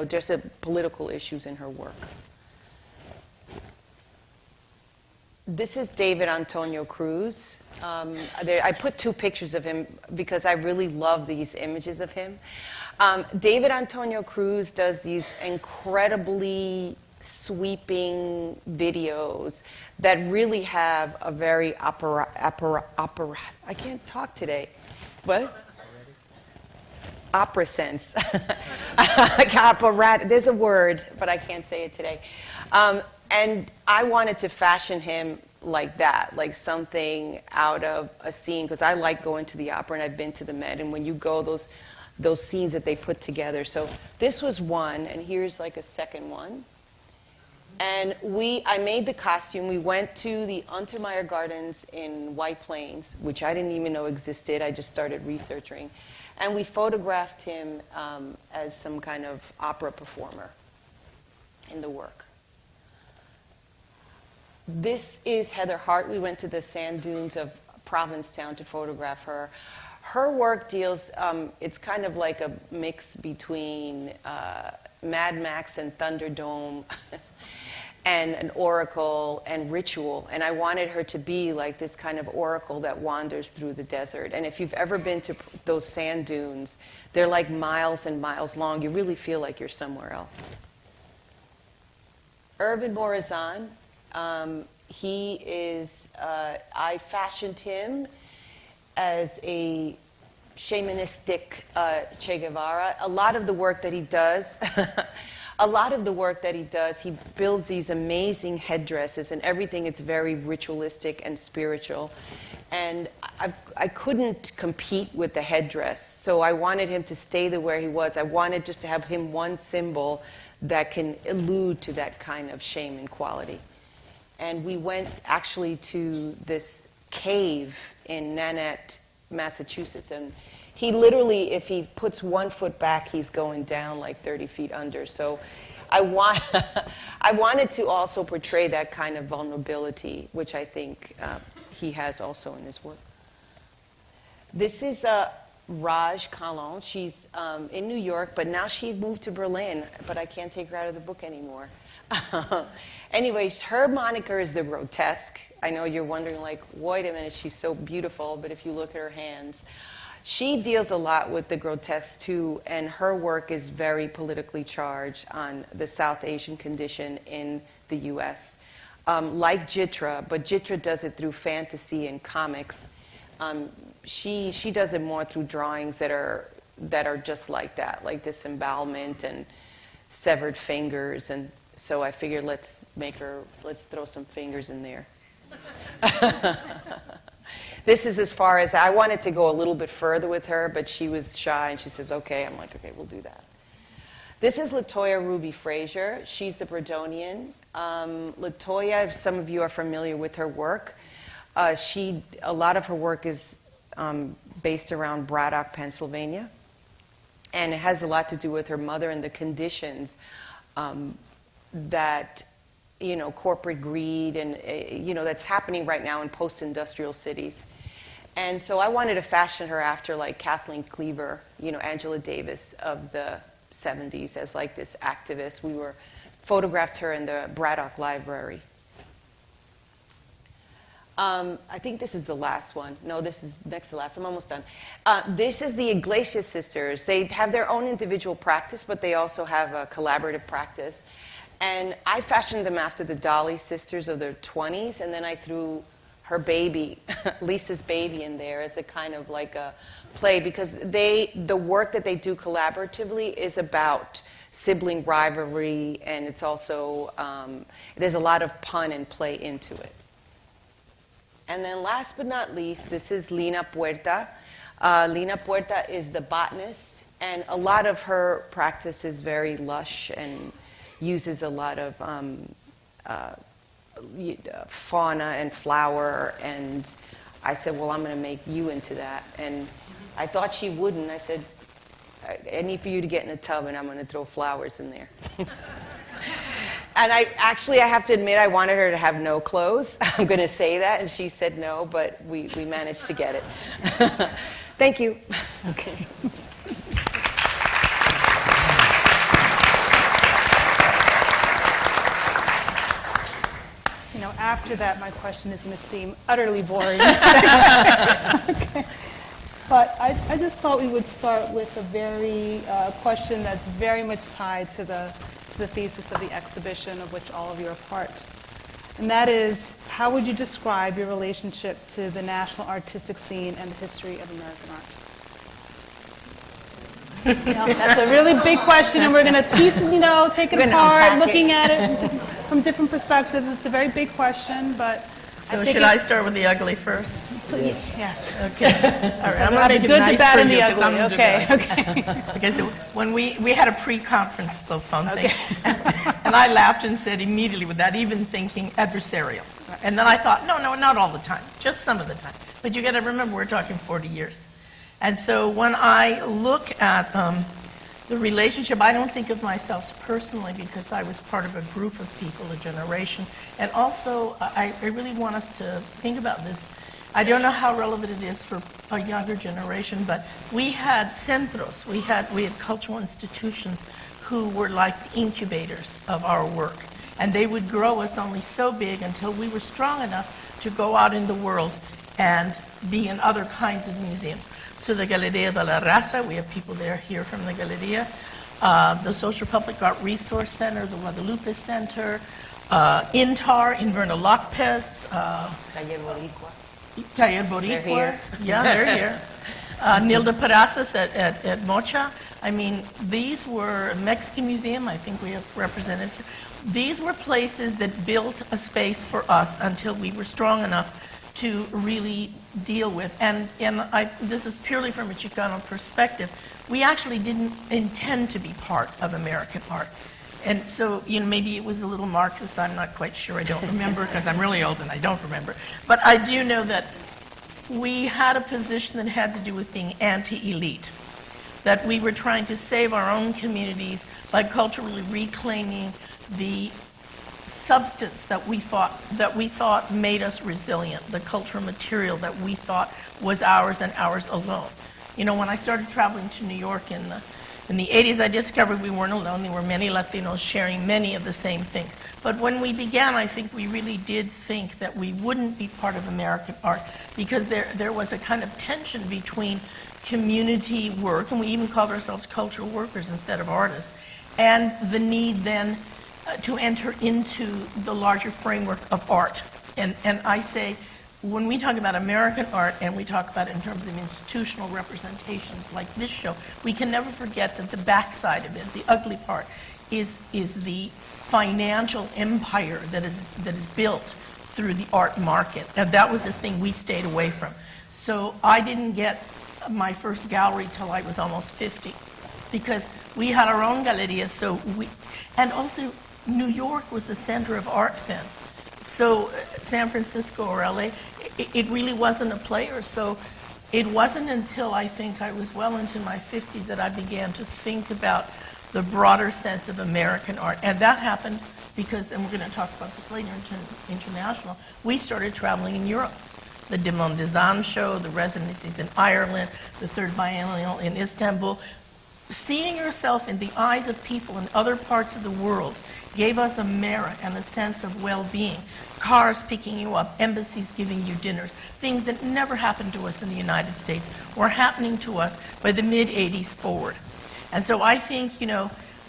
just political issues in her work. This is David Antonio Cruz. I put two pictures of him because I really love these images of him. David Antonio Cruz does these incredibly sweeping videos that really have a very I can't talk today. What? Opera sense. There's a word, but I can't say it today. And I wanted to fashion him like that, like something out of a scene, because I like going to the opera, and I've been to the Met, and when you go, those scenes that they put together. So this was one, and here's a second one. And I made the costume. We went to the Untermeyer Gardens in White Plains, which I didn't even know existed. I just started researching. And we photographed him as some kind of opera performer in the work. This is Heather Hart. We went to the sand dunes of Provincetown to photograph her. Her work deals, it's kind of like a mix between Mad Max and Thunderdome and an oracle and ritual. And I wanted her to be like this kind of oracle that wanders through the desert. And if you've ever been to those sand dunes, they're like miles and miles long. You really feel like you're somewhere else. Irvin Morazan. He is, I fashioned him as a shamanistic Che Guevara. A lot of the work that he does, he builds these amazing headdresses and everything. It's very ritualistic and spiritual. And I couldn't compete with the headdress, so I wanted him to stay where he was. I wanted just to have him one symbol that can allude to that kind of shaman quality. And we went actually to this cave in Nanette, Massachusetts. And he literally, if he puts 1 foot back, he's going down like 30 feet under. So I wanted to also portray that kind of vulnerability, which I think he has also in his work. This is Raj Kalon. She's in New York, but now she moved to Berlin, but I can't take her out of the book anymore. Anyways, her moniker is the grotesque. I know you're wondering, wait a minute, she's so beautiful, but if you look at her hands, she deals a lot with the grotesque too, and her work is very politically charged on the South Asian condition in the U.S. Like Chitra, but Chitra does it through fantasy and comics. She does it more through drawings that are just like that, like disembowelment and severed fingers. And so I figured let's throw some fingers in there. This is as far as I wanted to go a little bit further with her, but she was shy and she says, okay. I'm like, okay, we'll do that. This is Latoya Ruby Frazier. She's the Bredonian. Latoya, some of you are familiar with her work. A lot of her work is based around Braddock, Pennsylvania, and it has a lot to do with her mother and the conditions that, corporate greed and, that's happening right now in post-industrial cities. And so I wanted to fashion her after, like, Kathleen Cleaver, Angela Davis of the 70s as, like, this activist. We photographed her in the Braddock Library. I think this is the last one. No, this is next to last. I'm almost done. This is the Iglesias sisters. They have their own individual practice, but they also have a collaborative practice. And I fashioned them after the Dolly sisters of their 20s, and then I threw her baby, Lisa's baby, in there as a kind of like a play, because the work that they do collaboratively is about sibling rivalry, and it's also, there's a lot of pun and play into it. And then last but not least, this is Lina Puerta. Lina Puerta is the botanist, and a lot of her practice is very lush and uses a lot of fauna and flower. And I said, well, I'm going to make you into that. And I thought she wouldn't. I said, I need for you to get in a tub, and I'm going to throw flowers in there. And I have to admit, I wanted her to have no clothes. I'm going to say that, and she said no, but we managed to get it. Thank you. Okay. After that, my question is going to seem utterly boring. Okay. But I just thought we would start with a very question that's very much tied to the thesis of the exhibition, of which all of you are part. And that is, how would you describe your relationship to the national artistic scene and the history of American art? That's a really big question, and we're going to piece it, take it apart, looking at it from different perspectives. It's a very big question, but... So should I start with the ugly first? Please. Yes. Okay. All right. I'm going to make it nice bad, for and you. the ugly. Okay. Because when we had a pre-conference phone thing, and I laughed and said immediately, without even thinking, adversarial. And then I thought, no, not all the time, just some of the time. But you got to remember, we're talking 40 years. And so when I look at the relationship, I don't think of myself personally because I was part of a group of people, a generation. And also, I really want us to think about this. I don't know how relevant it is for a younger generation, but we had centros, we had cultural institutions who were like incubators of our work. And they would grow us only so big until we were strong enough to go out in the world and be in other kinds of museums. So the Galería de la Raza, we have people there here from the Galería, the Social Public Art Resource Center, the Guadalupe Center, INTAR, Inverna López, Taller Boricua. They're here. Yeah, they're here. Nilda Peraza's at Mocha. I mean, these were Mexican Museum, I think we have representatives here. These were places that built a space for us until we were strong enough to really deal with. And this is purely from a Chicano perspective. We actually didn't intend to be part of American art. And so, maybe it was a little Marxist, I'm not quite sure, I don't remember, because I'm really old and I don't remember. But I do know that we had a position that had to do with being anti-elite, that we were trying to save our own communities by culturally reclaiming the substance that we thought made us resilient, the cultural material that we thought was ours and ours alone. When I started traveling to New York in the 80s, I discovered we weren't alone. There were many Latinos sharing many of the same things. But when we began, I think we really did think that we wouldn't be part of American art because there was a kind of tension between community work, and we even called ourselves cultural workers instead of artists, and the need then to enter into the larger framework of art. And I say, when we talk about American art and we talk about it in terms of institutional representations like this show, we can never forget that the backside of it, the ugly part, is the financial empire that is built through the art market. And that was the thing we stayed away from. So I didn't get my first gallery till I was almost 50 because we had our own galeria. And also New York was the center of art then. So San Francisco or LA, it really wasn't a player. So it wasn't until I think I was well into my 50s that I began to think about the broader sense of American art. And that happened because, and we're going to talk about this later, international, we started traveling in Europe. The De Mondezan show, the residencies in Ireland, the third biennial in Istanbul. Seeing yourself in the eyes of people in other parts of the world gave us a merit and a sense of well-being. Cars picking you up, embassies giving you dinners, things that never happened to us in the United States were happening to us by the mid-'80s forward. And so I think,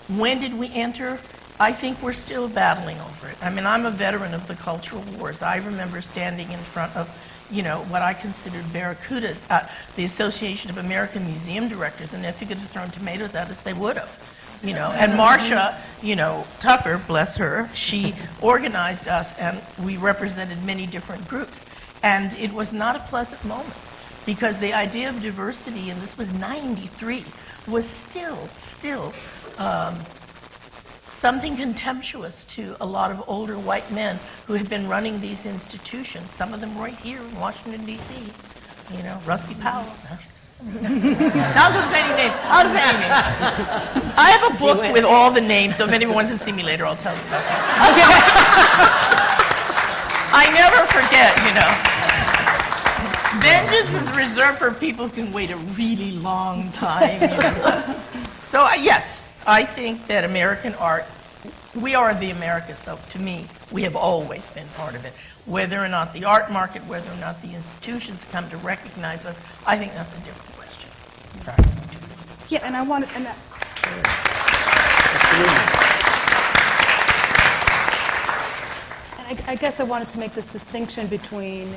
when did we enter? I think we're still battling over it. I mean, I'm a veteran of the cultural wars. I remember standing in front of what I considered barracudas at the Association of American Museum Directors, and if you could have thrown tomatoes at us, they would have. And Marcia, Tucker, bless her, she organized us, and we represented many different groups. And it was not a pleasant moment, because the idea of diversity, and this was 93, was still something contemptuous to a lot of older white men who had been running these institutions, some of them right here in Washington, D.C., Rusty Powell. I was saying names. I have a book with all the names, so if anyone wants to see me later, I'll tell you about that. Okay. I never forget, Vengeance is reserved for people who can wait a really long time. So, yes, I think that American art, we are the Americas, so to me, we have always been part of it. Whether or not the art market, whether or not the institutions come to recognize us, I think that's a different question. Sorry. Yeah, and I wanted, and I guess I wanted to make this distinction between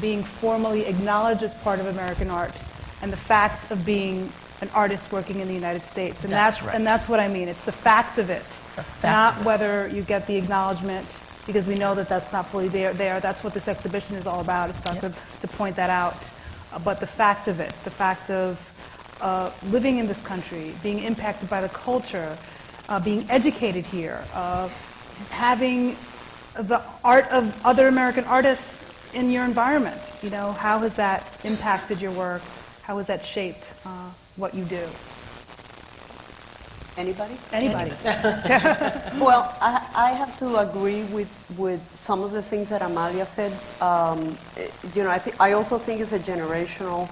being formally acknowledged as part of American art and the fact of being an artist working in the United States. And That's right. And that's what I mean. It's the fact of it, not whether you get the acknowledgement, because we know that that's not fully there. That's what this exhibition is all about. It's about to point that out. But the fact of it, the fact of living in this country, being impacted by the culture, being educated here, having the art of other American artists in your environment. How has that impacted your work? How has that shaped what you do? Anybody? Anybody. Well, I have to agree with some of the things that Amalia said. I also think it's a generational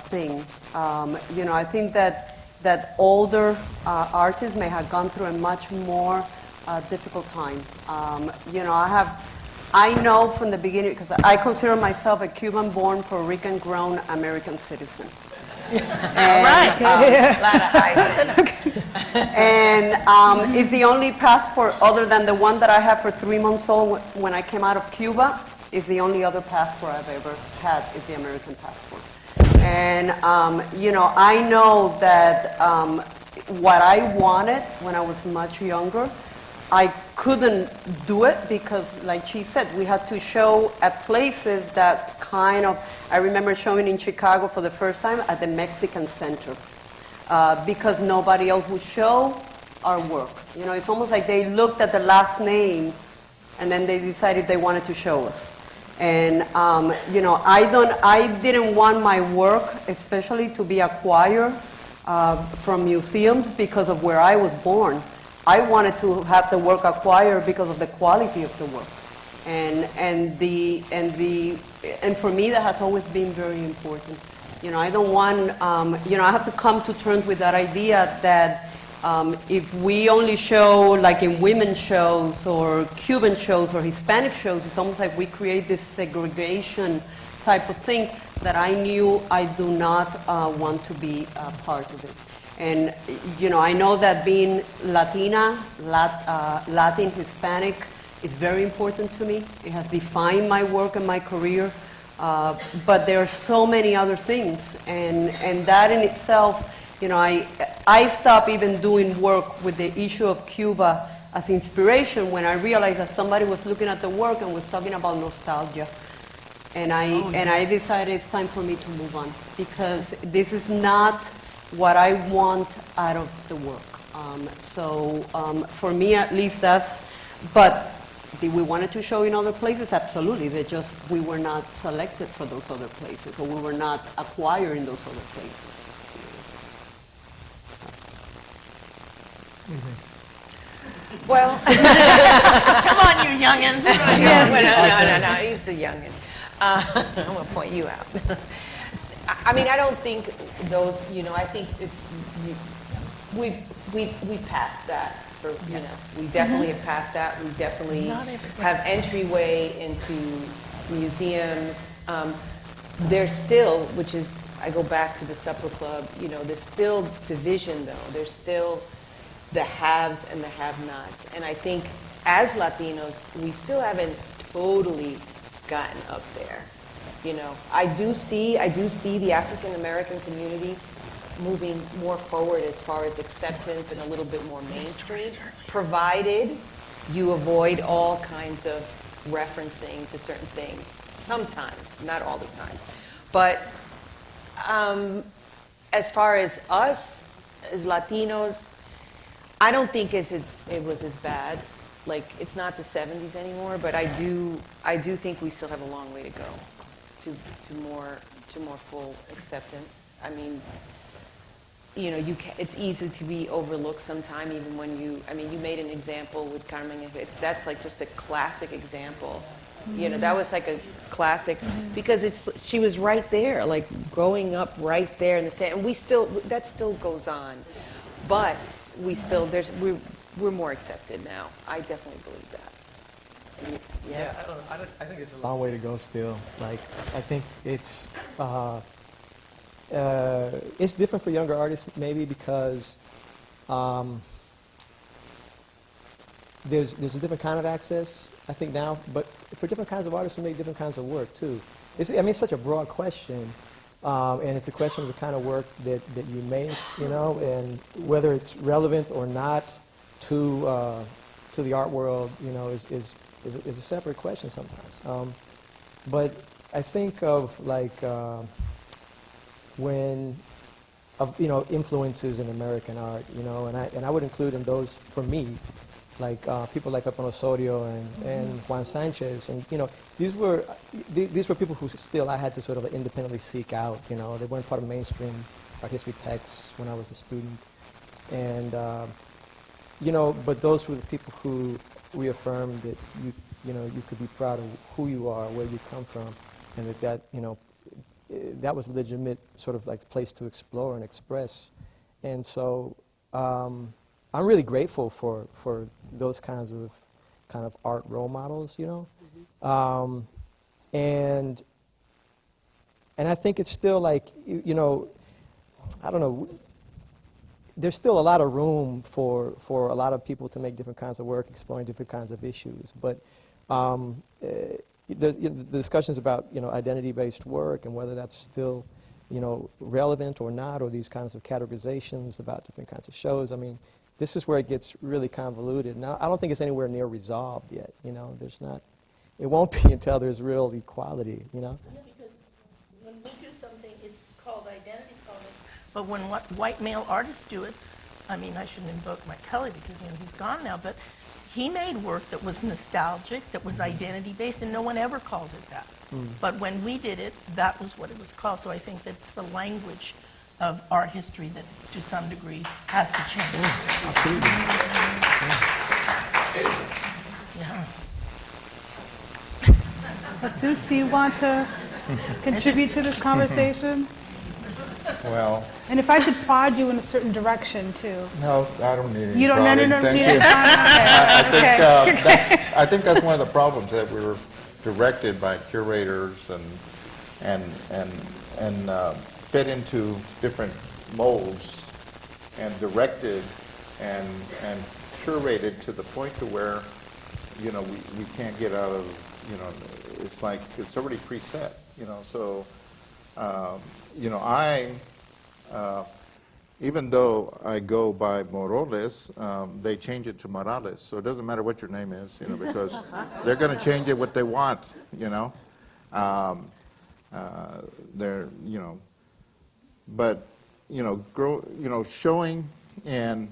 thing. I think that older artists may have gone through a much more difficult time. I know from the beginning, because I consider myself a Cuban-born, Puerto Rican-grown American citizen. And it's the only passport other than the one that I have for 3 months old when I came out of Cuba. Is the only other passport I've ever had is the American passport. And I know that what I wanted when I was much younger, I couldn't do it because, like she said, we had to show at places that I remember showing in Chicago for the first time at the Mexican Center because nobody else would show our work. It's almost like they looked at the last name and then they decided they wanted to show us. And, I didn't want my work, especially to be acquired from museums because of where I was born. I wanted to have the work acquired because of the quality of the work, and for me that has always been very important. I don't want I have to come to terms with that idea that if we only show like in women's shows or Cuban shows or Hispanic shows, it's almost like we create this segregation type of thing that I knew I do not want to be part of it. And, I know that being Latina, Latin, Hispanic is very important to me. It has defined my work and my career. But there are so many other things. And that in itself, I stopped even doing work with the issue of Cuba as inspiration when I realized that somebody was looking at the work and was talking about nostalgia. And I decided it's time for me to move on because this is not what I want out of the work. For me at least but Did we wanted to show in other places? Absolutely. We were not selected for those other places, or we were not acquired in those other places. Well, Come on, you youngins. no, he's the youngin. I'm going to point you out. I mean, I don't think those, I think we've passed that. We definitely have passed that. We definitely have entryway into museums. There's still, which is, I go back to the supper club, there's still division though. There's still the haves and the have-nots. And I think as Latinos, we still haven't totally gotten up there. I do see the African American community moving more forward as far as acceptance and a little bit more mainstream, provided you avoid all kinds of referencing to certain things. Sometimes, not all the time. But as far as us, as Latinos, I don't think it was as bad. Like, it's not the 70s anymore, but I do think we still have a long way to go to more full acceptance. I mean, it's easy to be overlooked sometime, even when you made an example with Carmen. That's like just a classic example. That was like a classic, because she was right there, like growing up right there in the same, and that still goes on, but we're more accepted now. I definitely believe that. Yeah, I think there's a long way to go still. Like, I think it's different for younger artists, maybe because there's a different kind of access, I think, now. But for different kinds of artists who make different kinds of work too. It's such a broad question, and it's a question of the kind of work that you make, and whether it's relevant or not to the art world, is a separate question sometimes. But I think of influences in American art, and I would include in those, for me, like people like Pepe Osorio and Juan Sanchez, and these were people who still I had to sort of independently seek out. They weren't part of mainstream art history texts when I was a student, and but those were the people who reaffirmed that you could be proud of who you are, where you come from, and that was a legitimate sort of like place to explore and express. And so I'm really grateful for those kinds of art role models, and I think it's still like, I don't know, there's still a lot of room for a lot of people to make different kinds of work, exploring different kinds of issues. But the discussions about identity-based work and whether that's still relevant or not, or these kinds of categorizations about different kinds of shows. I mean, this is where it gets really convoluted. Now, I don't think it's anywhere near resolved yet. There's not. It won't be until there's real equality. Yeah, because when we do something, it's called identity politics. But when white male artists do it, I mean, I shouldn't invoke Mike Kelly because he's gone now, but he made work that was nostalgic, that was identity-based, and no one ever called it that. But when we did it, that was what it was called. So I think that's the language of art history that, to some degree, has to change. Yeah. Jesus, do you want to contribute to this conversation? Well, And if I could prod you in a certain direction, too. no, I don't need any You don't prodding. need Thank any you. Okay. I think that's one of the problems, that we were directed by curators and fit into different molds and directed and curated to the point to where we can't get out of it's like it's already preset, so I even though I go by Moroles, they change it to Morales, so it doesn't matter what your name is, because they're going to change it what they want, they're but showing and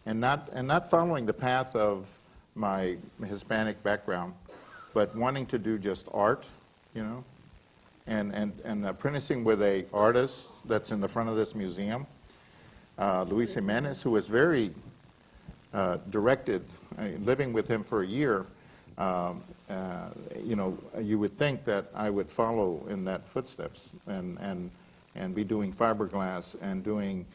not following the path of my Hispanic background, but wanting to do just art, you know, and apprenticing with a artist that's in the front of this museum, Luis Jimenez, who was very directed, living with him for a year, you know, you would think that I would follow in that footsteps and be doing fiberglass and doing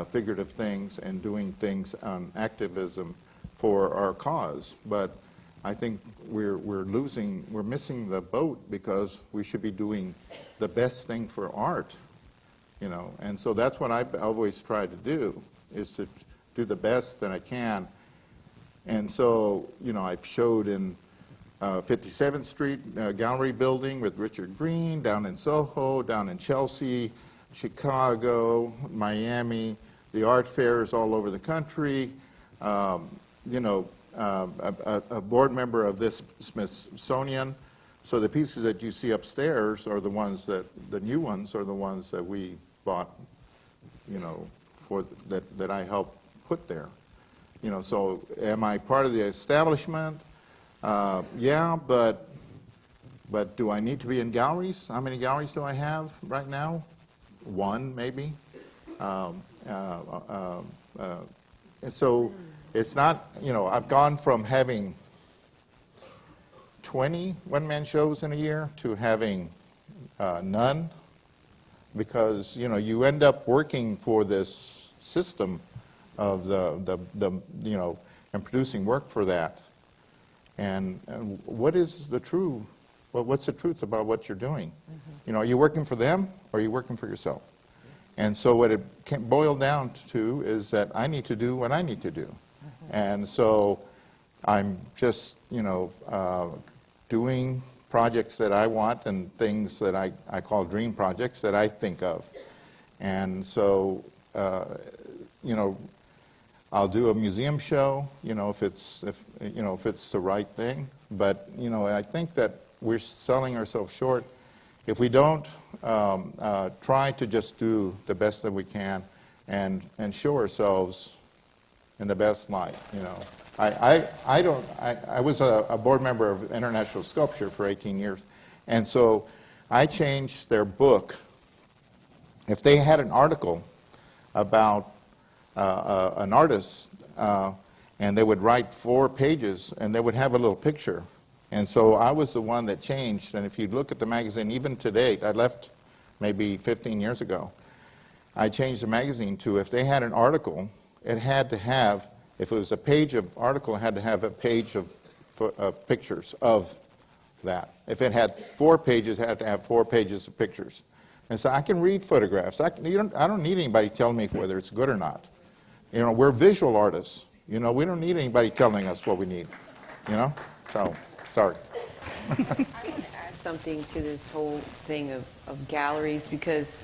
figurative things and doing things on activism for our cause. But I think we're missing the boat because we should be doing the best thing for art, you know. And so that's what I've always tried to do, is to do the best that I can. And so, you know, I've showed in 57th Street Gallery Building with Richard Green, down in Soho, down in Chelsea, Chicago, Miami, the art fairs all over the country. You know, a board member of this Smithsonian. So the pieces that you see upstairs are the ones that, the new ones are the ones that we bought, you know, for that I helped put there. You know, so am I part of the establishment? Yeah, but do I need to be in galleries? How many galleries do I have right now? One, maybe. And so it's not, you know, I've gone from having 20 one-man shows in a year to having none, because, you know, you end up working for this system of the you know, and producing work for that. And what is the true, well, what's the truth about what you're doing? Mm-hmm. You know, are you working for them or are you working for yourself? And so what it can boil down to is that I need to do what I need to do. Mm-hmm. And so I'm just, you know, doing projects that I want and things that I call dream projects that I think of. And so, you know, I'll do a museum show, you know, if it's the right thing. But, you know, I think that we're selling ourselves short if we don't try to just do the best that we can and show ourselves in the best light, you know. I was a board member of International Sculpture for 18 years, and so I changed their book. If they had an article about an artist, and they would write 4 pages, and they would have a little picture. And so I was the one that changed, and if you look at the magazine, even today, I left maybe 15 years ago, I changed the magazine to, if they had an article, it had to have, if it was a page of article, it had to have a page of pictures of that. If it had 4 pages, it had to have 4 pages of pictures. And so I can read photographs. I don't need anybody telling me whether it's good or not. You know, we're visual artists. You know, we don't need anybody telling us what we need. You know? So, sorry. I want to add something to this whole thing of galleries, because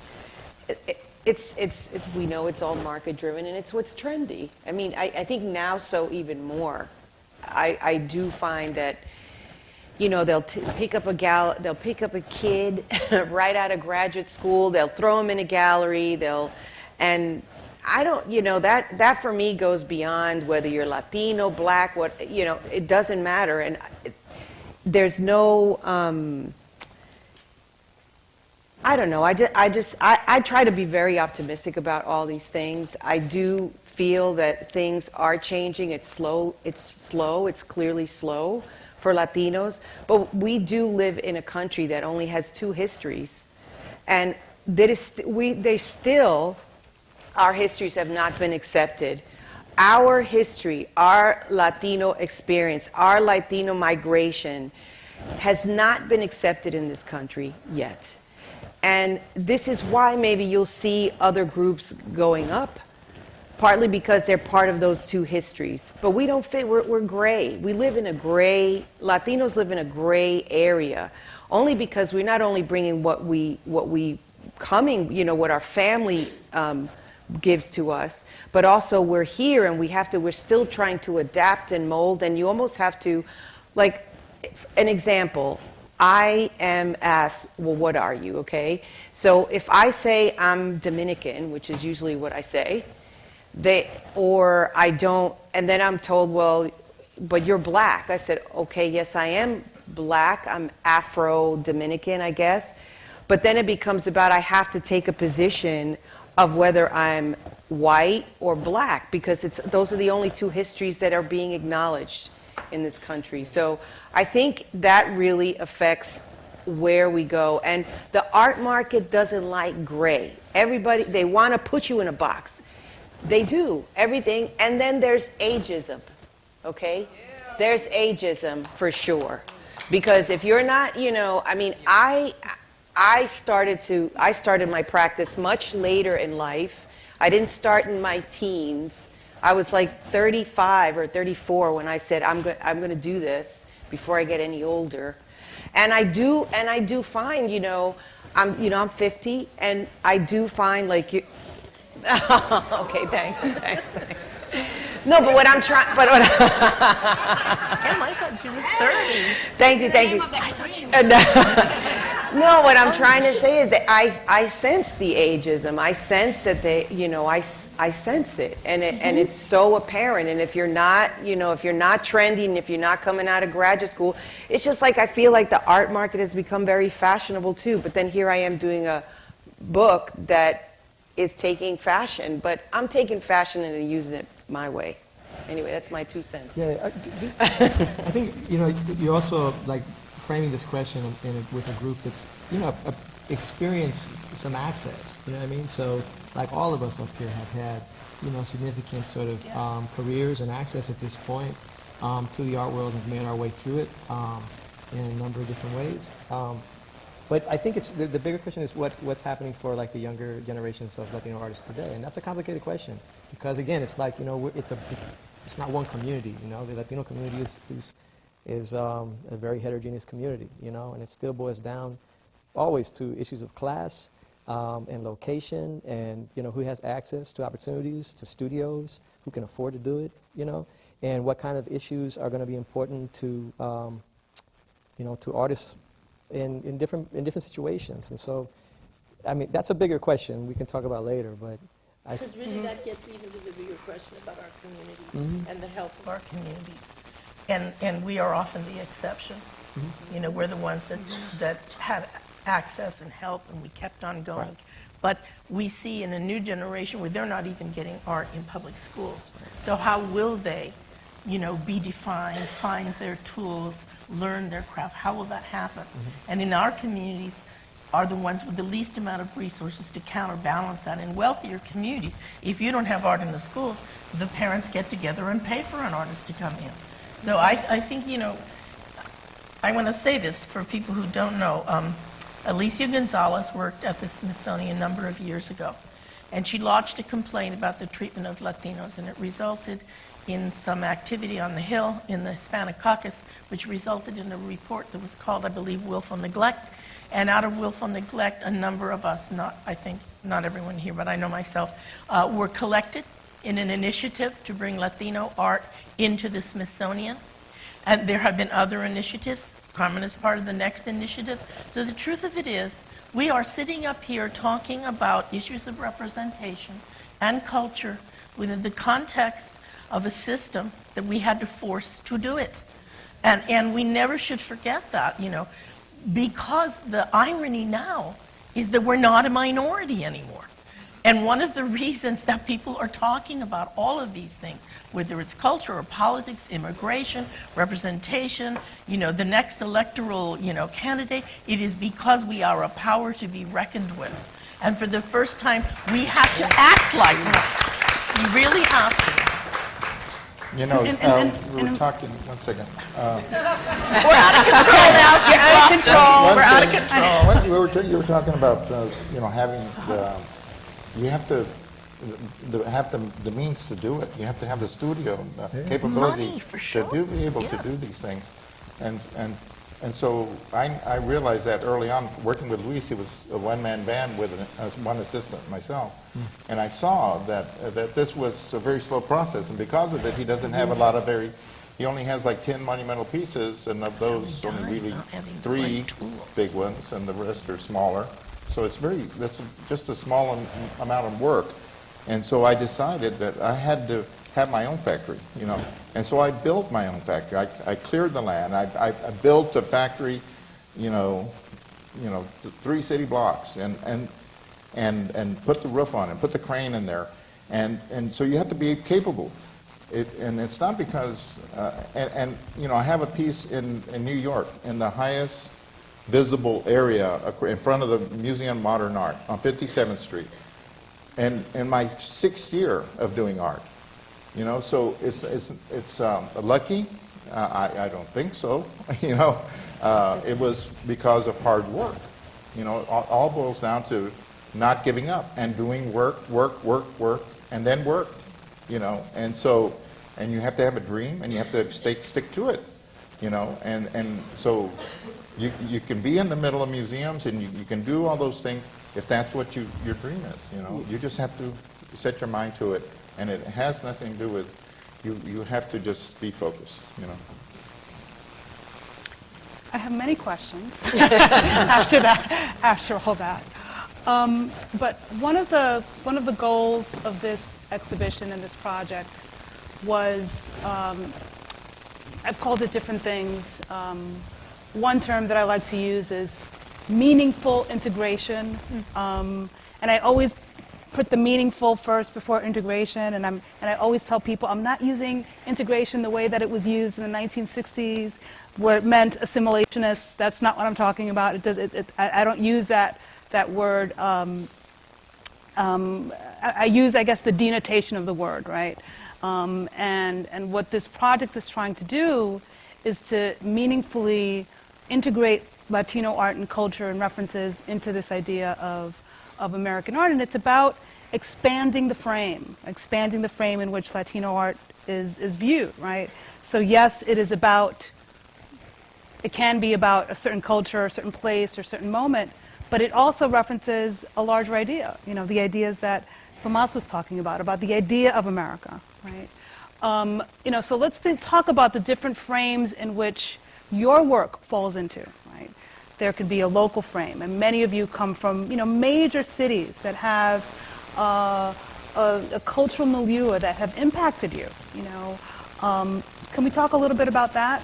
it's we know it's all market driven and it's what's trendy. I mean, I think now so even more. I do find that, you know, they'll pick up a kid right out of graduate school, they'll throw him in a gallery, and I don't, you know, that for me goes beyond whether you're Latino, Black, what, you know, it doesn't matter. And there's no, I don't know, I try to be very optimistic about all these things. I do feel that things are changing. It's slow, it's clearly slow for Latinos, but we do live in a country that only has 2 histories, and our histories have not been accepted. Our history, our Latino experience, our Latino migration has not been accepted in this country yet. And this is why maybe you'll see other groups going up, partly because they're part of those 2 histories. But we don't fit, we're gray. We live in a gray, Latinos live in a gray area, only because we're not only bringing what our family gives to us, but also we're here and we're still trying to adapt and mold, and you almost have to, like, an example, I am asked, well, what are you, okay? So if I say I'm Dominican, which is usually what I say, or I don't, and then I'm told, well, but you're black. I said, okay, yes, I am black. I'm Afro-Dominican, I guess. But then it becomes about I have to take a position of whether I'm white or black, because those are the only two histories that are being acknowledged in this country. So I think that really affects where we go. And the art market doesn't like gray. Everybody, they want to put you in a box. They do, everything. And then there's ageism, okay? There's ageism for sure. Because if you're not, you know, I mean, I started my practice much later in life. I didn't start in my teens. I was like 35 or 34 when I said, I'm going to do this before I get any older. And I do find, you know, I'm 50, and I do find like you. Okay, thanks. No, but what I'm trying, but what Kim, I thought she was 30. Thank you. I thought she was No, what I'm trying to say is that I sense the ageism. I sense that they, you know, I sense it, and it's so apparent. And if you're not, you know, if you're not trendy, and if you're not coming out of graduate school, it's just like I feel like the art market has become very fashionable too. But then here I am doing a book that is taking fashion, but I'm taking fashion and using it my way. Anyway, that's my 2 cents. Yeah, I think, you know, you're also like framing this question with a group that's, you know, experienced some access, you know what I mean? So like all of us up here have had, you know, significant sort of careers and access at this point to the art world and have made our way through it in a number of different ways. But I think it's the bigger question is what's happening for like the younger generations of Latino artists today, and that's a complicated question because again, it's like, you know, it's not one community. You know, the Latino community is a very heterogeneous community. You know, and it still boils down always to issues of class and location, and you know, who has access to opportunities, to studios, who can afford to do it. You know, and what kind of issues are going to be important to you know, to artists in different situations. And so, I mean, that's a bigger question we can talk about later, but Because really that gets even to the bigger question about our communities and the health of our communities. And we are often the exceptions. You know, we're the ones that had access and help, and we kept on going. Right. But we see in a new generation where they're not even getting art in public schools. So how will they, you know, be defined, find their tools, learn their craft? How will that happen? And in our communities are the ones with the least amount of resources to counterbalance that. In wealthier communities, if you don't have art in the schools, the parents get together and pay for an artist to come in. So I think, you know, I want to say this for people who don't know. Alicia Gonzalez worked at the Smithsonian a number of years ago, and she lodged a complaint about the treatment of Latinos, and it resulted in some activity on the Hill in the Hispanic caucus, which resulted in a report that was called, I believe, willful neglect. And out of willful neglect, a number of us, I think not everyone here, but I know myself, were collected in an initiative to bring Latino art into the Smithsonian. And there have been other initiatives. Carmen is part of the next initiative. So the truth of it is, we are sitting up here talking about issues of representation and culture within the context of a system that we had to force to do it. And we never should forget that, you know, because the irony now is that we're not a minority anymore. And one of the reasons that people are talking about all of these things, whether it's culture or politics, immigration, representation, you know, the next electoral, you know, candidate, it is because we are a power to be reckoned with. And for the first time, we have to act like one. We really have to. You know, we were talking, one second. We're out of control now. She's lost control. We're out of control. You were talking about, you know, having you have to have the means to do it. You have to have the studio capability Money, for sure. to be able to do these things, and so I realized that early on working with Luis. He was a one-man band with one assistant, myself, and I saw that this was a very slow process, and because of it, he doesn't have a lot of he only has like 10 monumental pieces, and of those only really 3 big ones, and the rest are smaller. So that's just a small amount of work. And so I decided that I had to have my own factory, you know. And so I built my own factory. I cleared the land. I built a factory, you know, 3 city blocks, and put the roof on it, put the crane in there, and so you have to be capable. And it's not because, you know, I have a piece in New York in the highest visible area in front of the Museum of Modern Art on 57th Street, and in my 6th year of doing art, you know. So it's lucky. I don't think so. You know, it was because of hard work. You know, all boils down to not giving up and doing work, and then work. You know, and you have to have a dream, and you have to stick to it, you know, and so you can be in the middle of museums, and you can do all those things if that's what your dream is, you know. You just have to set your mind to it, and it has nothing to do with, you have to just be focused, you know. I have many questions after all that. But one of the goals of this exhibition and this project was, I've called it different things. One term that I like to use is meaningful integration, and I always put the meaningful first before integration, and I always tell people I'm not using integration the way that it was used in the 1960s, where it meant assimilationist. That's not what I'm talking about. I don't use that word. I use, I guess, the denotation of the word, right? And what this project is trying to do is to meaningfully integrate Latino art and culture and references into this idea of American art. And it's about expanding the frame in which Latino art is viewed, right? So yes, it can be about a certain culture, a certain place, or a certain moment, but it also references a larger idea, you know, the ideas that Tomas was talking about the idea of America, right? You know, so let's talk about the different frames in which your work falls into, right? There could be a local frame, and many of you come from, you know, major cities that have a cultural milieu that have impacted you, you know. Can we talk a little bit about that?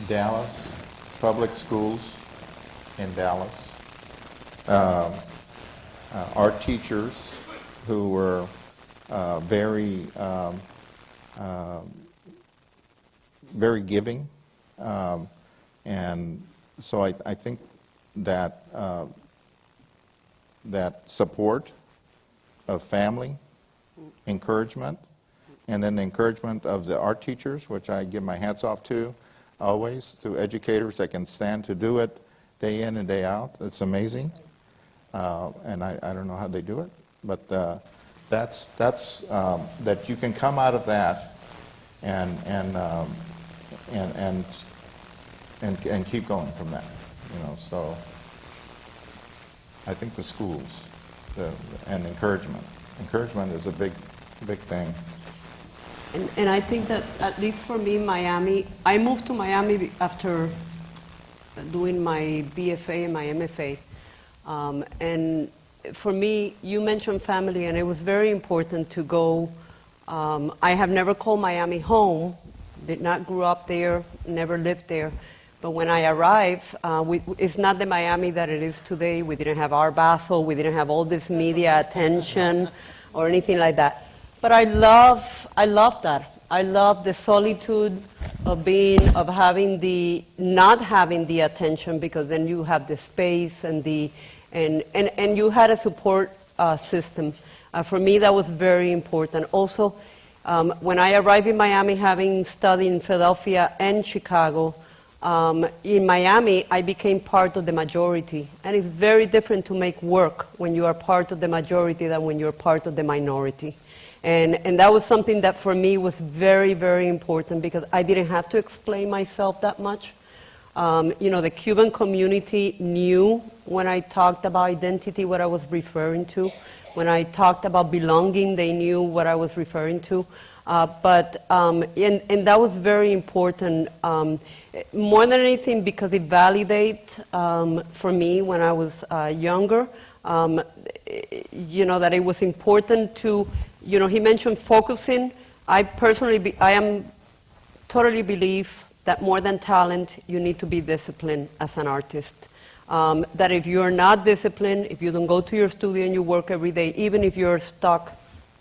Dallas, public schools in Dallas, art teachers who were very giving, and so I think that that support of family, encouragement, and then the encouragement of the art teachers, which I give my hats off to always, to educators that can stand to do it day in and day out. It's amazing, and I don't know how they do it, but that's that you can come out of that and keep going from that, you know. So I think the schools and encouragement is a big thing. And I think that, at least for me, Miami, I moved to Miami after doing my BFA and my MFA. And for me, you mentioned family, and it was very important to go. I have never called Miami home, did not grow up there, never lived there. But when I arrived, it's not the Miami that it is today. We didn't have Art Basel, we didn't have all this media attention or anything like that. But I love that. I love the solitude of not having the attention, because then you have the space and you had a support system. For me, that was very important. Also, when I arrived in Miami, having studied in Philadelphia and Chicago, in Miami, I became part of the majority. And it's very different to make work when you are part of the majority than when you're part of the minority. And that was something that for me was very, very important, because I didn't have to explain myself that much. You know, the Cuban community knew when I talked about identity what I was referring to. When I talked about belonging, they knew what I was referring to. And that was very important, more than anything, because it validates for me when I was younger. you know, that it was important to, you know, he mentioned focusing. I personally, I am totally believe that more than talent, you need to be disciplined as an artist. That if you're not disciplined, if you don't go to your studio and you work every day, even if you're stuck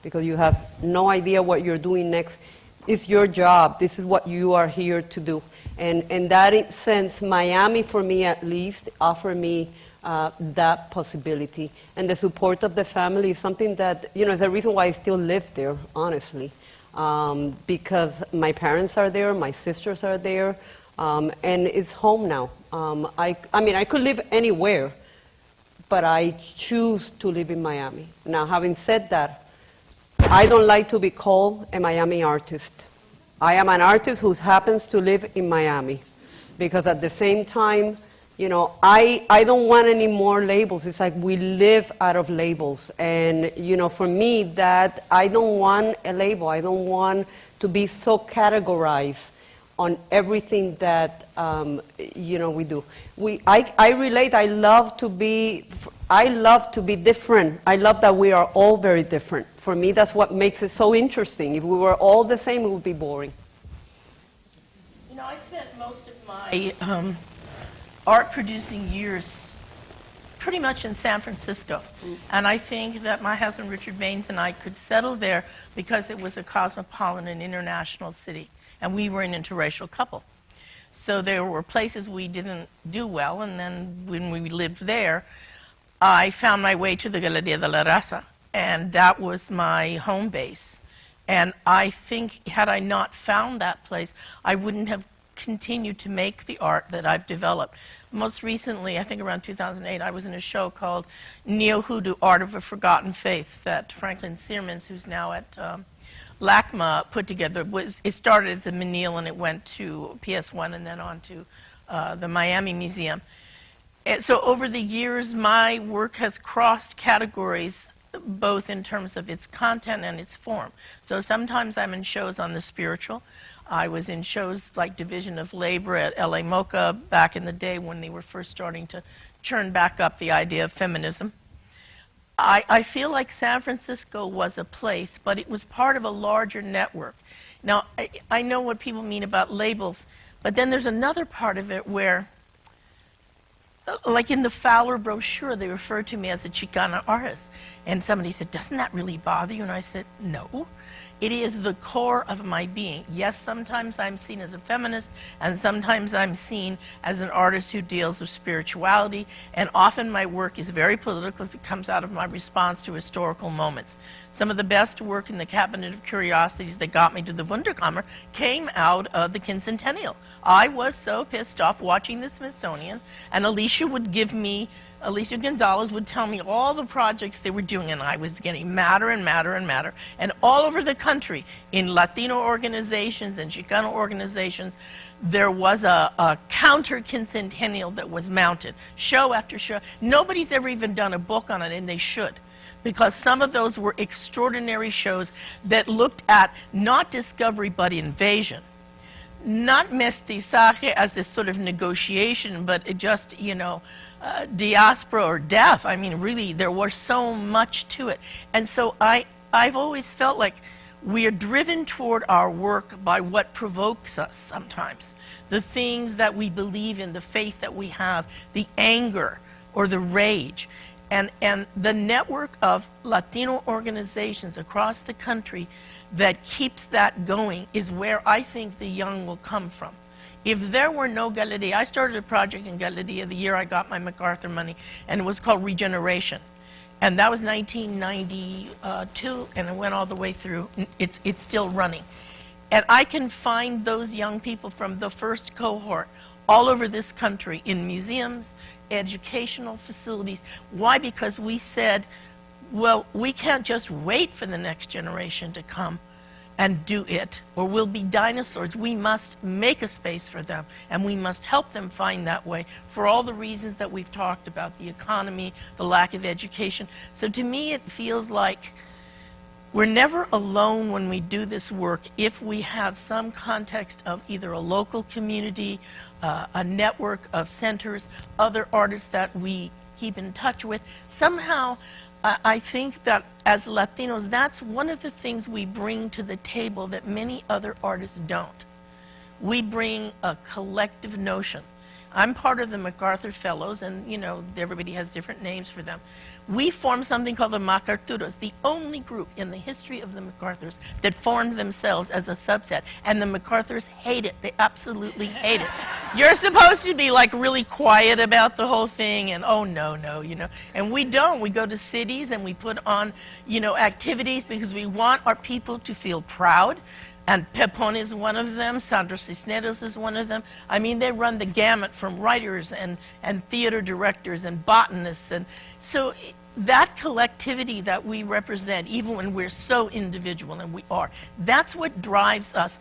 because you have no idea what you're doing next, it's your job. This is what you are here to do. And in that sense, Miami, for me at least, offered me that possibility. And the support of the family is something that, you know, is the reason why I still live there, honestly. Because my parents are there, my sisters are there, and it's home now. I mean, I could live anywhere, but I choose to live in Miami. Now, having said that, I don't like to be called a Miami artist. I am an artist who happens to live in Miami, because at the same time, you know, I don't want any more labels. It's like we live out of labels. And, you know, for me, that I don't want a label. I don't want to be so categorized on everything that, you know, we do. I relate. I love to be different. I love that we are all very different. For me, that's what makes it so interesting. If we were all the same, it would be boring. You know, I spent most of my art-producing years pretty much in San Francisco. And I think that my husband, Richard Baines, and I could settle there because it was a cosmopolitan international city. And we were an interracial couple. So there were places we didn't do well, and then when we lived there, I found my way to the Galeria de la Raza, and that was my home base. And I think had I not found that place, I wouldn't have continued to make the art that I've developed. Most recently, I think around 2008, I was in a show called Neo-Hoodoo, Art of a Forgotten Faith, that Franklin Searmans, who's now at LACMA, put together. It started at the Menil and it went to PS1 and then on to the Miami Museum. And so over the years, my work has crossed categories, both in terms of its content and its form. So sometimes I'm in shows on the spiritual. I was in shows like Division of Labor at LA MoCA back in the day when they were first starting to churn back up the idea of feminism. I feel like San Francisco was a place, but it was part of a larger network. Now, I know what people mean about labels, but then there's another part of it where, like in the Fowler brochure, they referred to me as a Chicana artist. And somebody said, "Doesn't that really bother you?" And I said, "No. It is the core of my being." Yes, sometimes I'm seen as a feminist, and sometimes I'm seen as an artist who deals with spirituality, and often my work is very political because it comes out of my response to historical moments. Some of the best work in the Cabinet of Curiosities that got me to the Wunderkammer came out of the Quincentennial. I was so pissed off watching the Smithsonian, and Alicia Gonzalez would tell me all the projects they were doing, and I was getting madder and madder and madder. And all over the country, in Latino organizations and Chicano organizations, there was a counter-quincentennial that was mounted, show after show. Nobody's ever even done a book on it, and they should, because some of those were extraordinary shows that looked at not discovery but invasion. Not mestizaje as this sort of negotiation, but it just, you know, diaspora or death. I mean, really, there was so much to it. And so I've always felt like we are driven toward our work by what provokes us sometimes. The things that we believe in, the faith that we have, the anger or the rage. And the network of Latino organizations across the country that keeps that going is where I think the young will come from. If there were no Galeria, I started a project in Galeria the year I got my MacArthur money, and it was called Regeneration. And that was 1992, and it went all the way through. It's still running. And I can find those young people from the first cohort all over this country in museums, educational facilities. Why? Because we said, well, we can't just wait for the next generation to come and do it, or we'll be dinosaurs. We must make a space for them, and we must help them find that way for all the reasons that we've talked about, the economy, the lack of education. So to me, it feels like we're never alone when we do this work if we have some context of either a local community, a network of centers, other artists that we keep in touch with. Somehow, I think that as Latinos, that's one of the things we bring to the table that many other artists don't. We bring a collective notion. I'm part of the MacArthur Fellows, and you know, everybody has different names for them. We formed something called the MacArturos, the only group in the history of the MacArthurs that formed themselves as a subset. And the MacArthurs hate it. They absolutely hate it. You're supposed to be like really quiet about the whole thing, and oh no, you know. And we don't. We go to cities and we put on, you know, activities because we want our people to feel proud. And Pepon is one of them, Sandro Cisneros is one of them. I mean, they run the gamut from writers and theater directors and botanists. And so that collectivity that we represent, even when we're so individual, and we are, that's what drives us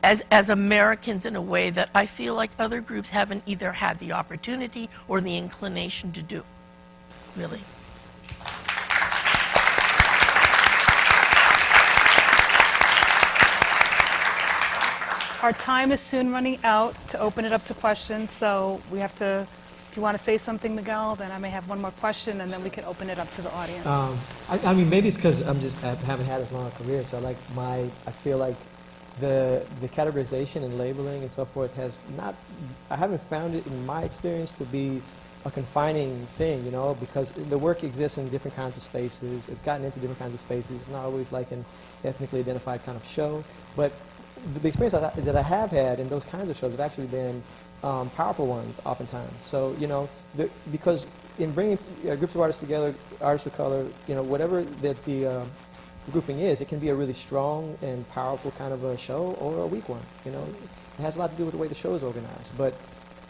as Americans in a way that I feel like other groups haven't either had the opportunity or the inclination to do, really. Our time is soon running out to open it up to questions, so we have to, if you want to say something, Miguel, then I may have one more question, and then we can open it up to the audience. I mean, maybe it's because I haven't had as long a career, so I feel like the categorization and labeling and so forth has not, I haven't found it in my experience to be a confining thing, you know, because the work exists in different kinds of spaces. It's gotten into different kinds of spaces. It's not always like an ethnically identified kind of show, but the experience that I have had in those kinds of shows have actually been powerful ones oftentimes. So, you know, because in bringing groups of artists together, artists of color, you know, whatever that the grouping is, it can be a really strong and powerful kind of a show or a weak one, you know. It has a lot to do with the way the show is organized. But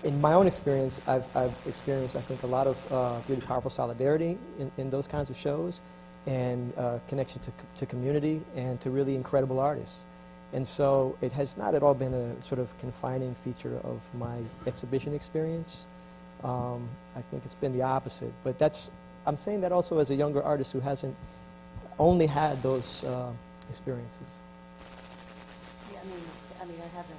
in my own experience, I've experienced, I think, a lot of really powerful solidarity in those kinds of shows, and connection to community and to really incredible artists. And so it has not at all been a sort of confining feature of my exhibition experience. I think it's been the opposite. But I'm saying that also as a younger artist who hasn't only had those experiences. Yeah, I mean, I haven't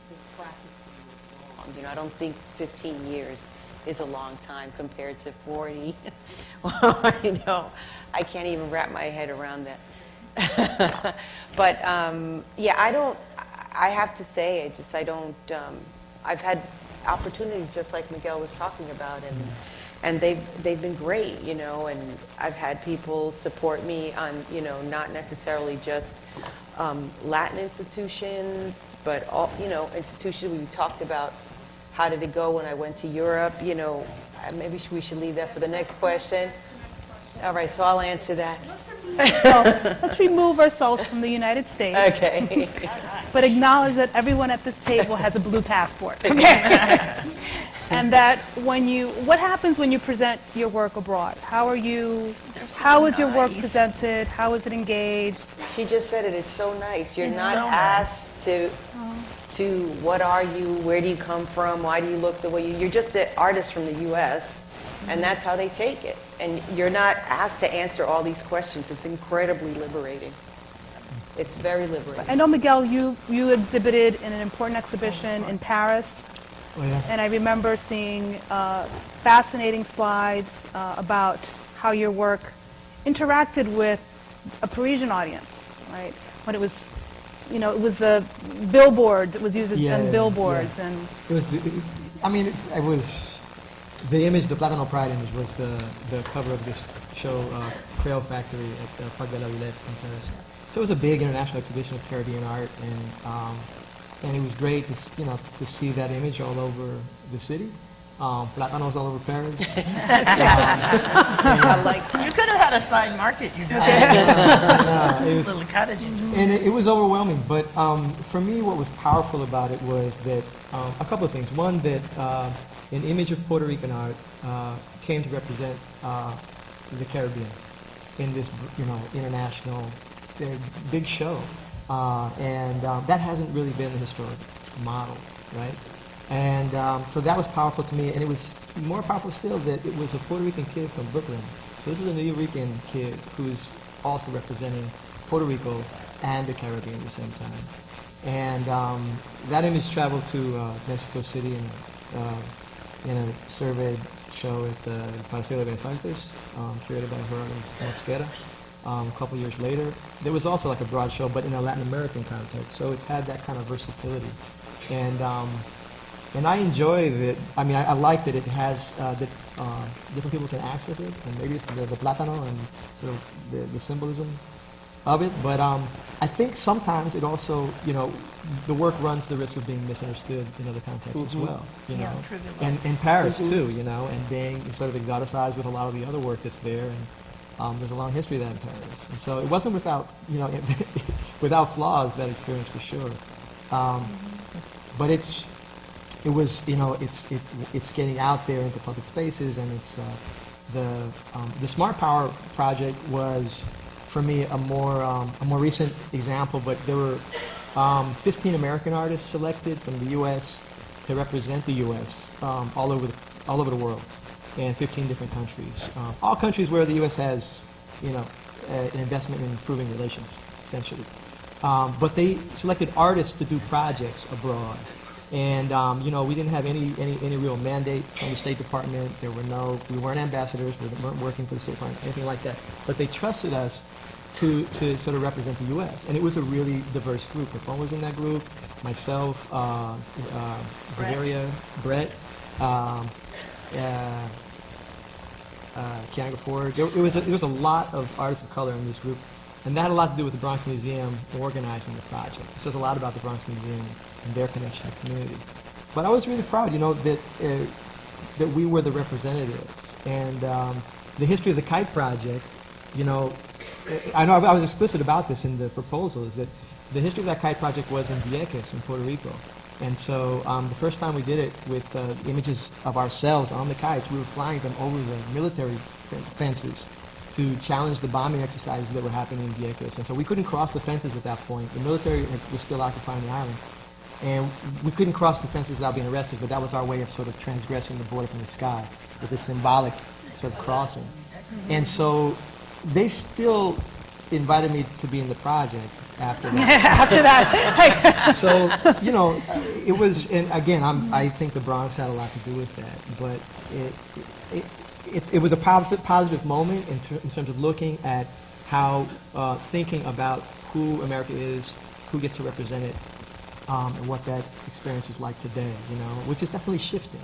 been practicing this long. You know, I don't think 15 years is a long time compared to 40. You know, I can't even wrap my head around that. But yeah, I have to say, I've had opportunities just like Miguel was talking about, and they've been great, you know, and I've had people support me on, you know, not necessarily just Latin institutions, but all, you know, institutions. We talked about how did it go when I went to Europe, you know, maybe we should leave that for the next question. All right, so I'll answer that. So let's remove ourselves from the United States. Okay. But acknowledge that everyone at this table has a blue passport. Okay. And that what happens when you present your work abroad? How is your work presented? How is it engaged? She just said it. It's so nice. You're It's not so asked to what are you? Where do you come from? Why do you look the way you? You're just an artist from the U.S. And that's how they take it. And you're not asked to answer all these questions. It's incredibly liberating. It's very liberating. I know, Miguel, you exhibited in an important exhibition in Paris. Oh, yeah. And I remember seeing fascinating slides about how your work interacted with a Parisian audience, right? When it was, you know, it was the billboards, it was used on billboards. Yeah. And It was, it was, the image, the Plátano Pride image was the cover of this show, Creole Factory at Parc de la Villette in Paris. So it was a big international exhibition of Caribbean art, and it was great to, you know, to see that image all over the city. Plátanos all over Paris. I like that. You could have had a side market, you know. It was, Little cottages. and it was overwhelming, but for me what was powerful about it was that a couple of things. One, that an image of Puerto Rican art came to represent the Caribbean in this, you know, international big show, and that hasn't really been the historic model, right? And so that was powerful to me, and it was more powerful still that it was a Puerto Rican kid from Brooklyn. So this is a New Rican kid who's also representing Puerto Rico and the Caribbean at the same time. And that image traveled to Mexico City and in a survey show at the Paseo de Bellas Artes, curated by Gerardo Mosquera. A couple years later, there was also like a broad show, but in a Latin American context. So it's had that kind of versatility, and I enjoy that. I mean, I like that it has that different people can access it, and maybe it's the plátano and sort of the symbolism of it. But I think sometimes it also, the work runs the risk of being misunderstood in other contexts as well. Yeah, trivial. And in Paris too, and being sort of exoticized with a lot of the other work that's there. And there's a long history of that in Paris. And so it wasn't without, without flaws, that experience for sure. But it's getting out there into public spaces, and it's the Smart Power project was, for me, a more recent example. But there were 15 American artists selected from the U.S. to represent the U.S. All over the world, in 15 different countries. All countries where the U.S. has, an investment in improving relations, essentially. But they selected artists to do projects abroad. And, we didn't have any real mandate from the State Department. We weren't ambassadors, we weren't working for the State Department, anything like that. But they trusted us to sort of represent the U.S. And it was a really diverse group. Rapon was in that group, myself, Zaveria, Brett, Kianga Ford. There was a lot of artists of color in this group. And that had a lot to do with the Bronx Museum organizing the project. It says a lot about the Bronx Museum and their connection to the community. But I was really proud, that we were the representatives. And the history of the Kite Project, I know I was explicit about this in the proposal, is that the history of that Kite Project was in Vieques, in Puerto Rico. And so the first time we did it with images of ourselves on the kites, we were flying them over the military fences to challenge the bombing exercises that were happening in Vieques. And so we couldn't cross the fences at that point. The military was still occupying the island. And we couldn't cross the fences without being arrested, but that was our way of sort of transgressing the border from the sky with this symbolic sort of crossing. And so they still invited me to be in the project after that. After that. So, it was, and again, I think the Bronx had a lot to do with that, but it was a positive moment in terms of looking at how thinking about who America is, who gets to represent it, and what that experience is like today, which is definitely shifting,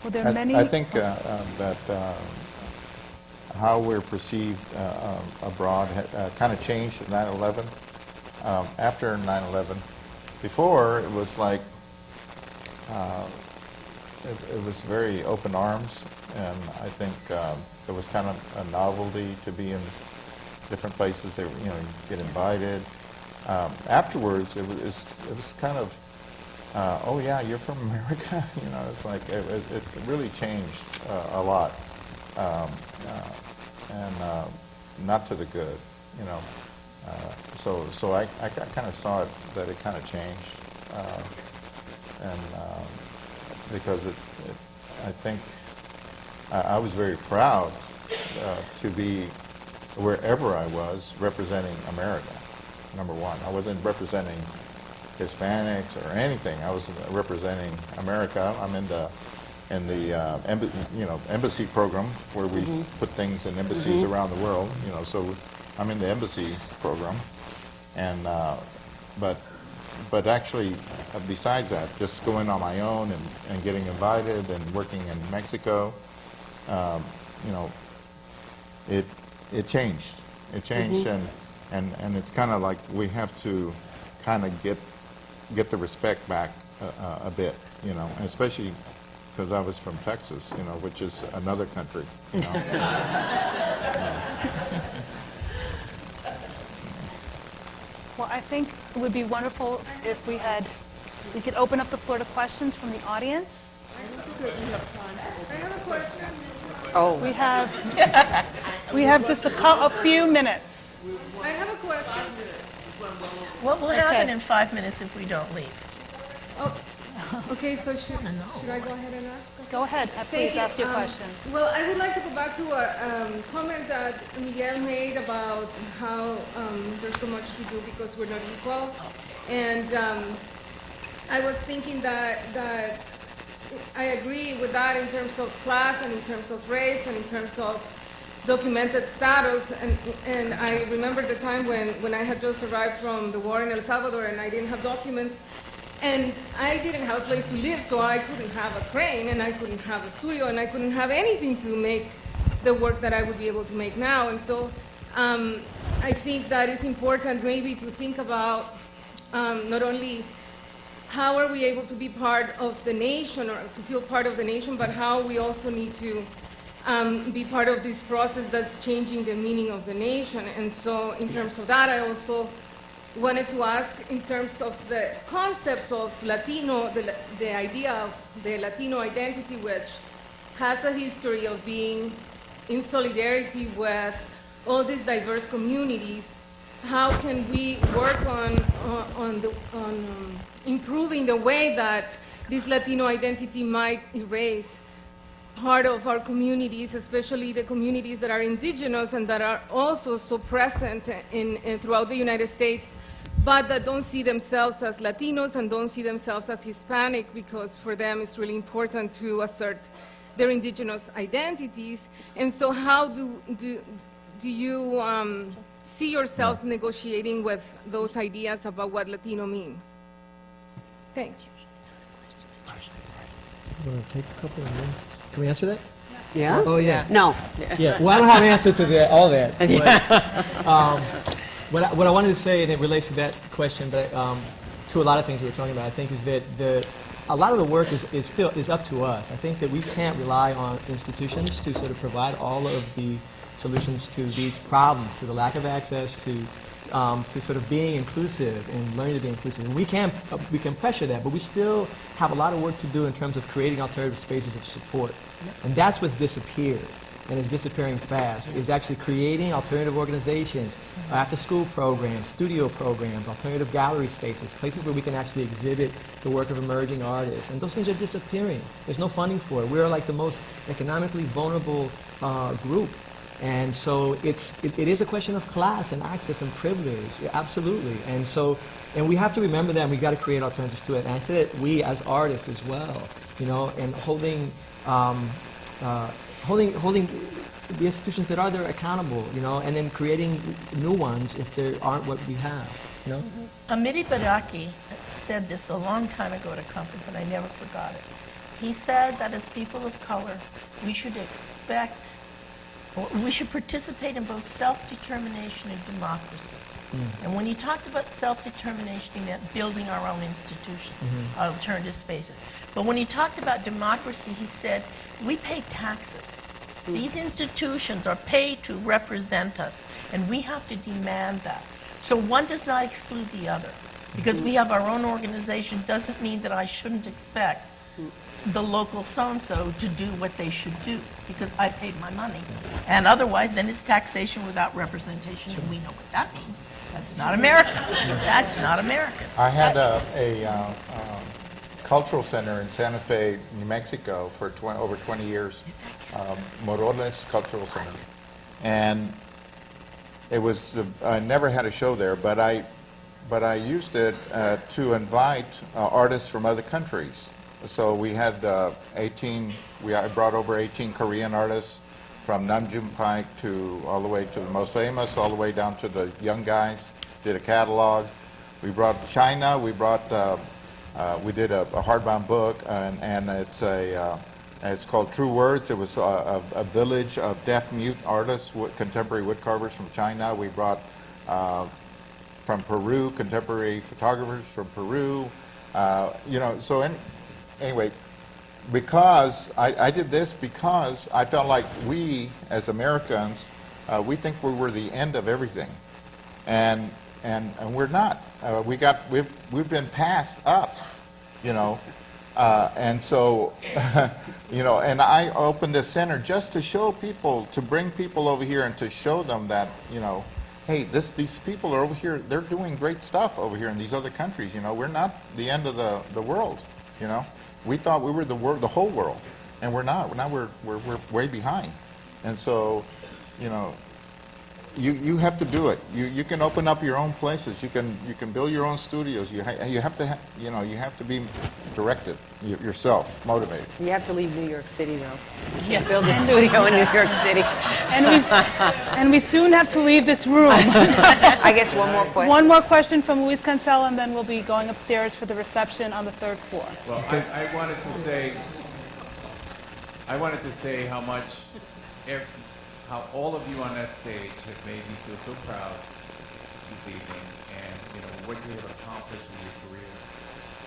Well, there are many. I think that how we're perceived abroad kind of changed at 9/11. After 9/11, before it was like it was very open arms, and I think it was kind of a novelty to be in different places. They were, get invited. Afterwards, it was kind of, oh yeah, you're from America. It's like it really changed a lot, and not to the good. So I kind of saw it that it kind of changed, and because I think I was very proud to be wherever I was representing America. Number one, I wasn't representing Hispanics or anything. I was representing America. I'm in the embassy program where we put things in embassies around the world. So I'm in the embassy program, and but actually, besides that, just going on my own and getting invited and working in Mexico, it changed. It changed, and it's kind of like we have to kind of get the respect back a bit, and especially because I was from Texas, which is another country, Well, I think it would be wonderful if we could open up the floor to questions from the audience. I have a question. Oh. We have just a few minutes. I have a question. What will happen in 5 minutes if we don't leave? Oh, okay, so should I go ahead and ask? Go ahead, please Thank you. ask your question. Well, I would like to go back to a comment that Miguel made about how there's so much to do because we're not equal. And I was thinking that I agree with that in terms of class and in terms of race and in terms of documented status. And I remember the time when I had just arrived from the war in El Salvador and I didn't have documents. And I didn't have a place to live, so I couldn't have a crane, and I couldn't have a studio, and I couldn't have anything to make the work that I would be able to make now. And so I think that it's important maybe to think about not only how are we able to be part of the nation or to feel part of the nation, but how we also need to be part of this process that's changing the meaning of the nation. And so in terms of that, I also wanted to ask in terms of the concept of Latino, the idea of the Latino identity, which has a history of being in solidarity with all these diverse communities. How can we work on improving the way that this Latino identity might erase part of our communities, especially the communities that are indigenous and that are also so present throughout the United States, but that don't see themselves as Latinos and don't see themselves as Hispanic, because for them it's really important to assert their indigenous identities. And so how do you see yourselves negotiating with those ideas about what Latino means? Thanks. You want to take a couple of minutes? Can we answer that? Yeah? Oh, yeah. No. Yeah, well, I don't have an answer to all that. But, what I wanted to say, and it relates to that question, but to a lot of things we were talking about, I think, is that a lot of the work is up to us. I think that we can't rely on institutions to sort of provide all of the solutions to these problems, to the lack of access, to sort of being inclusive and learning to be inclusive. And we can pressure that, but we still have a lot of work to do in terms of creating alternative spaces of support. And that's what's disappeared, and is disappearing fast, is actually creating alternative organizations, after-school programs, studio programs, alternative gallery spaces, places where we can actually exhibit the work of emerging artists. And those things are disappearing. There's no funding for it. We're like the most economically vulnerable group. And so it is a question of class and access and privilege, absolutely. And we have to remember that, and we've got to create alternatives to it. And I say that we as artists as well, and holding the institutions that are there accountable, and then creating new ones if there aren't what we have, Amiri Baraki said this a long time ago at a conference, and I never forgot it. He said that as people of color, we should participate in both self-determination and democracy. And when he talked about self-determination, he meant building our own institutions, alternative spaces. But when he talked about democracy, he said, we pay taxes. These institutions are paid to represent us, and we have to demand that. So one does not exclude the other. Because we have our own organization doesn't mean that I shouldn't expect the local so-and-so to do what they should do, because I paid my money. And otherwise, then it's taxation without representation, and we know what that means. That's not American. That's not American. I had a cultural center in Santa Fe, New Mexico for over 20 years, Moroles Cultural Center. And it was, I never had a show there, but I used it to invite artists from other countries. So we had I brought over 18 Korean artists, from Namjoon Paik to all the way to the most famous, all the way down to the young guys. Did a catalog. We brought China. We did a hardbound book, and it's called True Words. It was a village of deaf-mute artists, contemporary woodcarvers from China. We brought from Peru, contemporary photographers from Peru. Anyway, because I did this because I felt like we, as Americans, we think we were the end of everything, and we're not. We've been passed up, and so, and I opened this center just to show people, to bring people over here and to show them that, hey, these people are over here. They're doing great stuff over here in these other countries. We're not the end of the world. We thought we were the whole world, and we're not. Now we're way behind, and so, you have to do it. You can open up your own places. You can build your own studios. You have to you have to be directed yourself, motivated. You have to leave New York City, though. Yeah. Build a studio in New York City. And we soon have to leave this room. I guess one more question. One more question from Luis Cancel, and then we'll be going upstairs for the reception on the third floor. Well, I wanted to say how much, how all of you on that stage have made me feel so proud this evening, and what you have accomplished in your careers.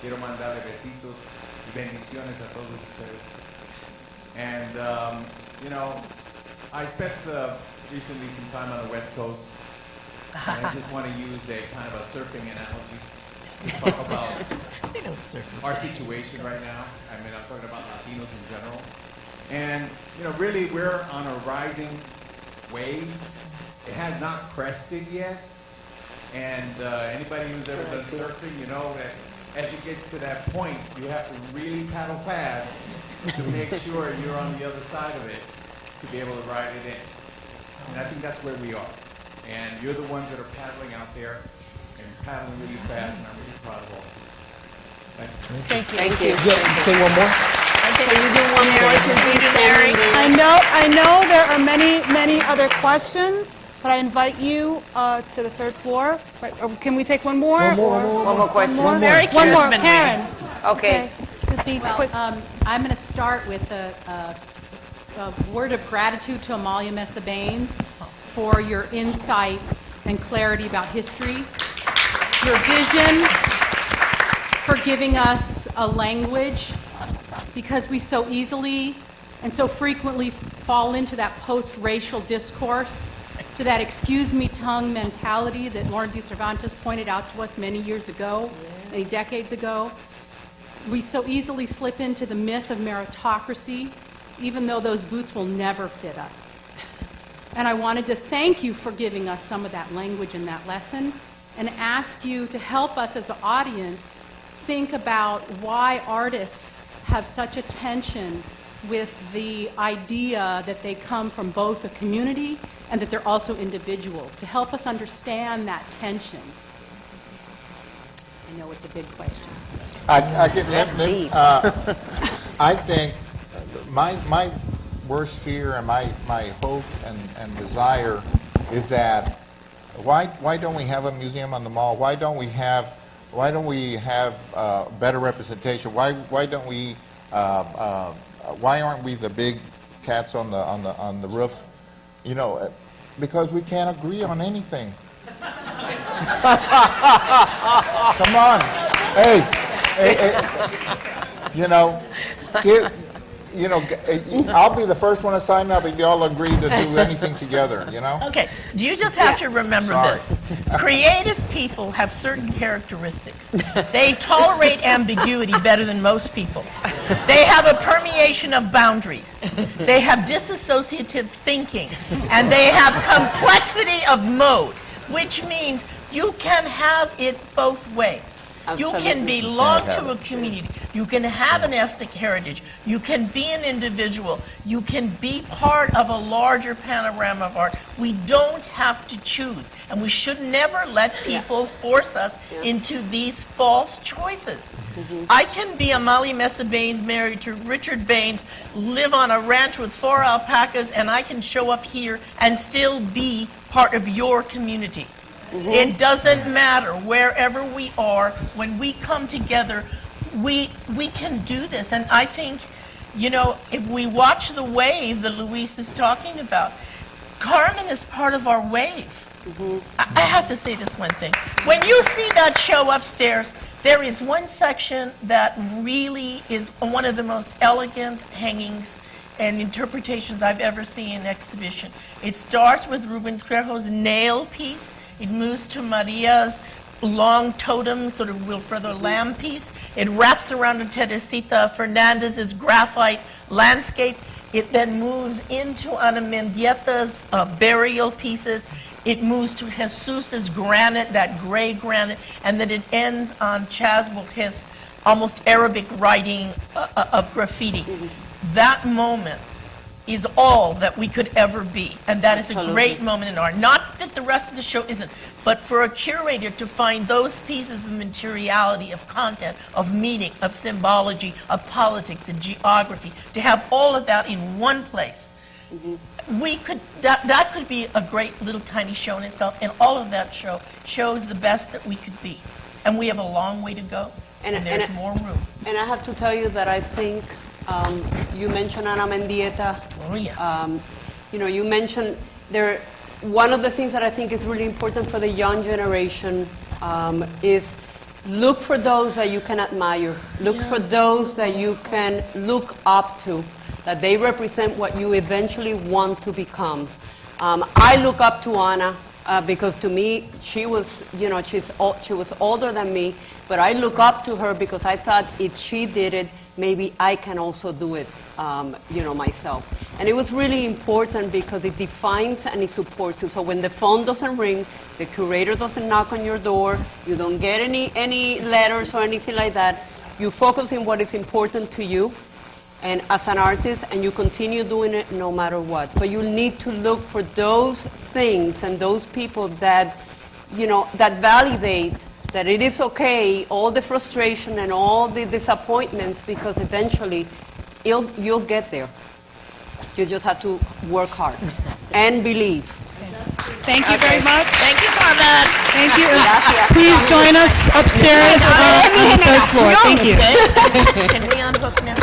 Quiero mandarle besitos y bendiciones a todos ustedes. And I spent recently some time on the West Coast, and I just want to use a kind of a surfing analogy to talk about our situation right now. I mean, I'm talking about Latinos in general. And, really we're on a rising wave. It has not crested yet. And anybody who's ever done surfing, that as it gets to that point, you have to really paddle fast to make sure you're on the other side of it to be able to ride it in. And I think that's where we are. And you're the ones that are paddling out there and paddling really fast, and I'm really proud of all of you. Thank you. Thank you. Say one more? Can you do one more since he's standing there? I know there are many other questions, but I invite you to the third floor. Right, can we take one more? One more question. One more. Mary One more. Karen's been Karen. Okay. Just be quick. I'm going to start with a word of gratitude to Amalia Mesa-Bains for your insights and clarity about history, your vision for giving us a language, because we so easily and so frequently fall into that post-racial discourse, to that excuse-me-tongue mentality that Lauren de Cervantes pointed out to us many years ago, many decades ago. We so easily slip into the myth of meritocracy, even though those boots will never fit us. And I wanted to thank you for giving us some of that language in that lesson, and ask you to help us as an audience think about why artists have such a tension with the idea that they come from both a community and that they're also individuals, to help us understand that tension. I know it's a big question. I think my worst fear and my hope and desire is that why don't we have a museum on the mall? Why don't we have better representation? Why aren't we the big cats on the roof? Because we can't agree on anything. Come on, hey, I'll be the first one to sign up if y'all agree to do anything together. Okay, do you just have to remember this? Creative people have certain characteristics. They tolerate ambiguity better than most people. They have a permeation of boundaries. They have disassociative thinking. And they have complexity of mode, which means you can have it both ways. You can belong to a community. You can have an ethnic heritage. You can be an individual. You can be part of a larger panorama of art. We don't have to choose. And we should never let people force us into these false choices. I can be Amalia Mesa-Bains, married to Richard Bains, live on a ranch with 4 alpacas, and I can show up here and still be part of your community. It doesn't matter wherever we are. When we come together, we can do this. And I think, if we watch the wave that Luis is talking about, Carmen is part of our wave. I have to say this one thing. When you see that show upstairs, there is one section that really is one of the most elegant hangings and interpretations I've ever seen in an exhibition. It starts with Ruben Trejo's nail piece. It moves to Maria's long totem, sort of Wilfredo Lamb piece. It wraps around to Teresita Fernandez's graphite landscape. It then moves into Ana Mendieta's burial pieces. It moves to Jesus's granite, that gray granite, and then it ends on Chaz Bouquet's almost Arabic writing of graffiti. That moment is all that we could ever be, and that is a great moment in art. Not the that the rest of the show isn't. But for a curator to find those pieces of materiality, of content, of meaning, of symbology, of politics and geography, to have all of that in one place, that could be a great little tiny show in itself, and all of that shows the best that we could be. And we have a long way to go, and there's more room. And I have to tell you that I think you mentioned Ana Mendieta. Oh, yeah. You mentioned one of the things that I think is really important for the young generation is look for those that you can admire. Look for those that you can look up to, that they represent what you eventually want to become. I look up to Ana because to me, she was older than me, but I look up to her because I thought if she did it, maybe I can also do it, myself. And it was really important because it defines and it supports you. So when the phone doesn't ring, the curator doesn't knock on your door, you don't get any letters or anything like that, you focus on what is important to you and as an artist, and you continue doing it no matter what. But you need to look for those things and those people that, that validate that it is okay, all the frustration and all the disappointments, because eventually you'll get there. You just have to work hard and believe. Thank you very much. Thank you, Carmen. Thank you. Please join us upstairs on the third floor. Thank you. Can we unhook now?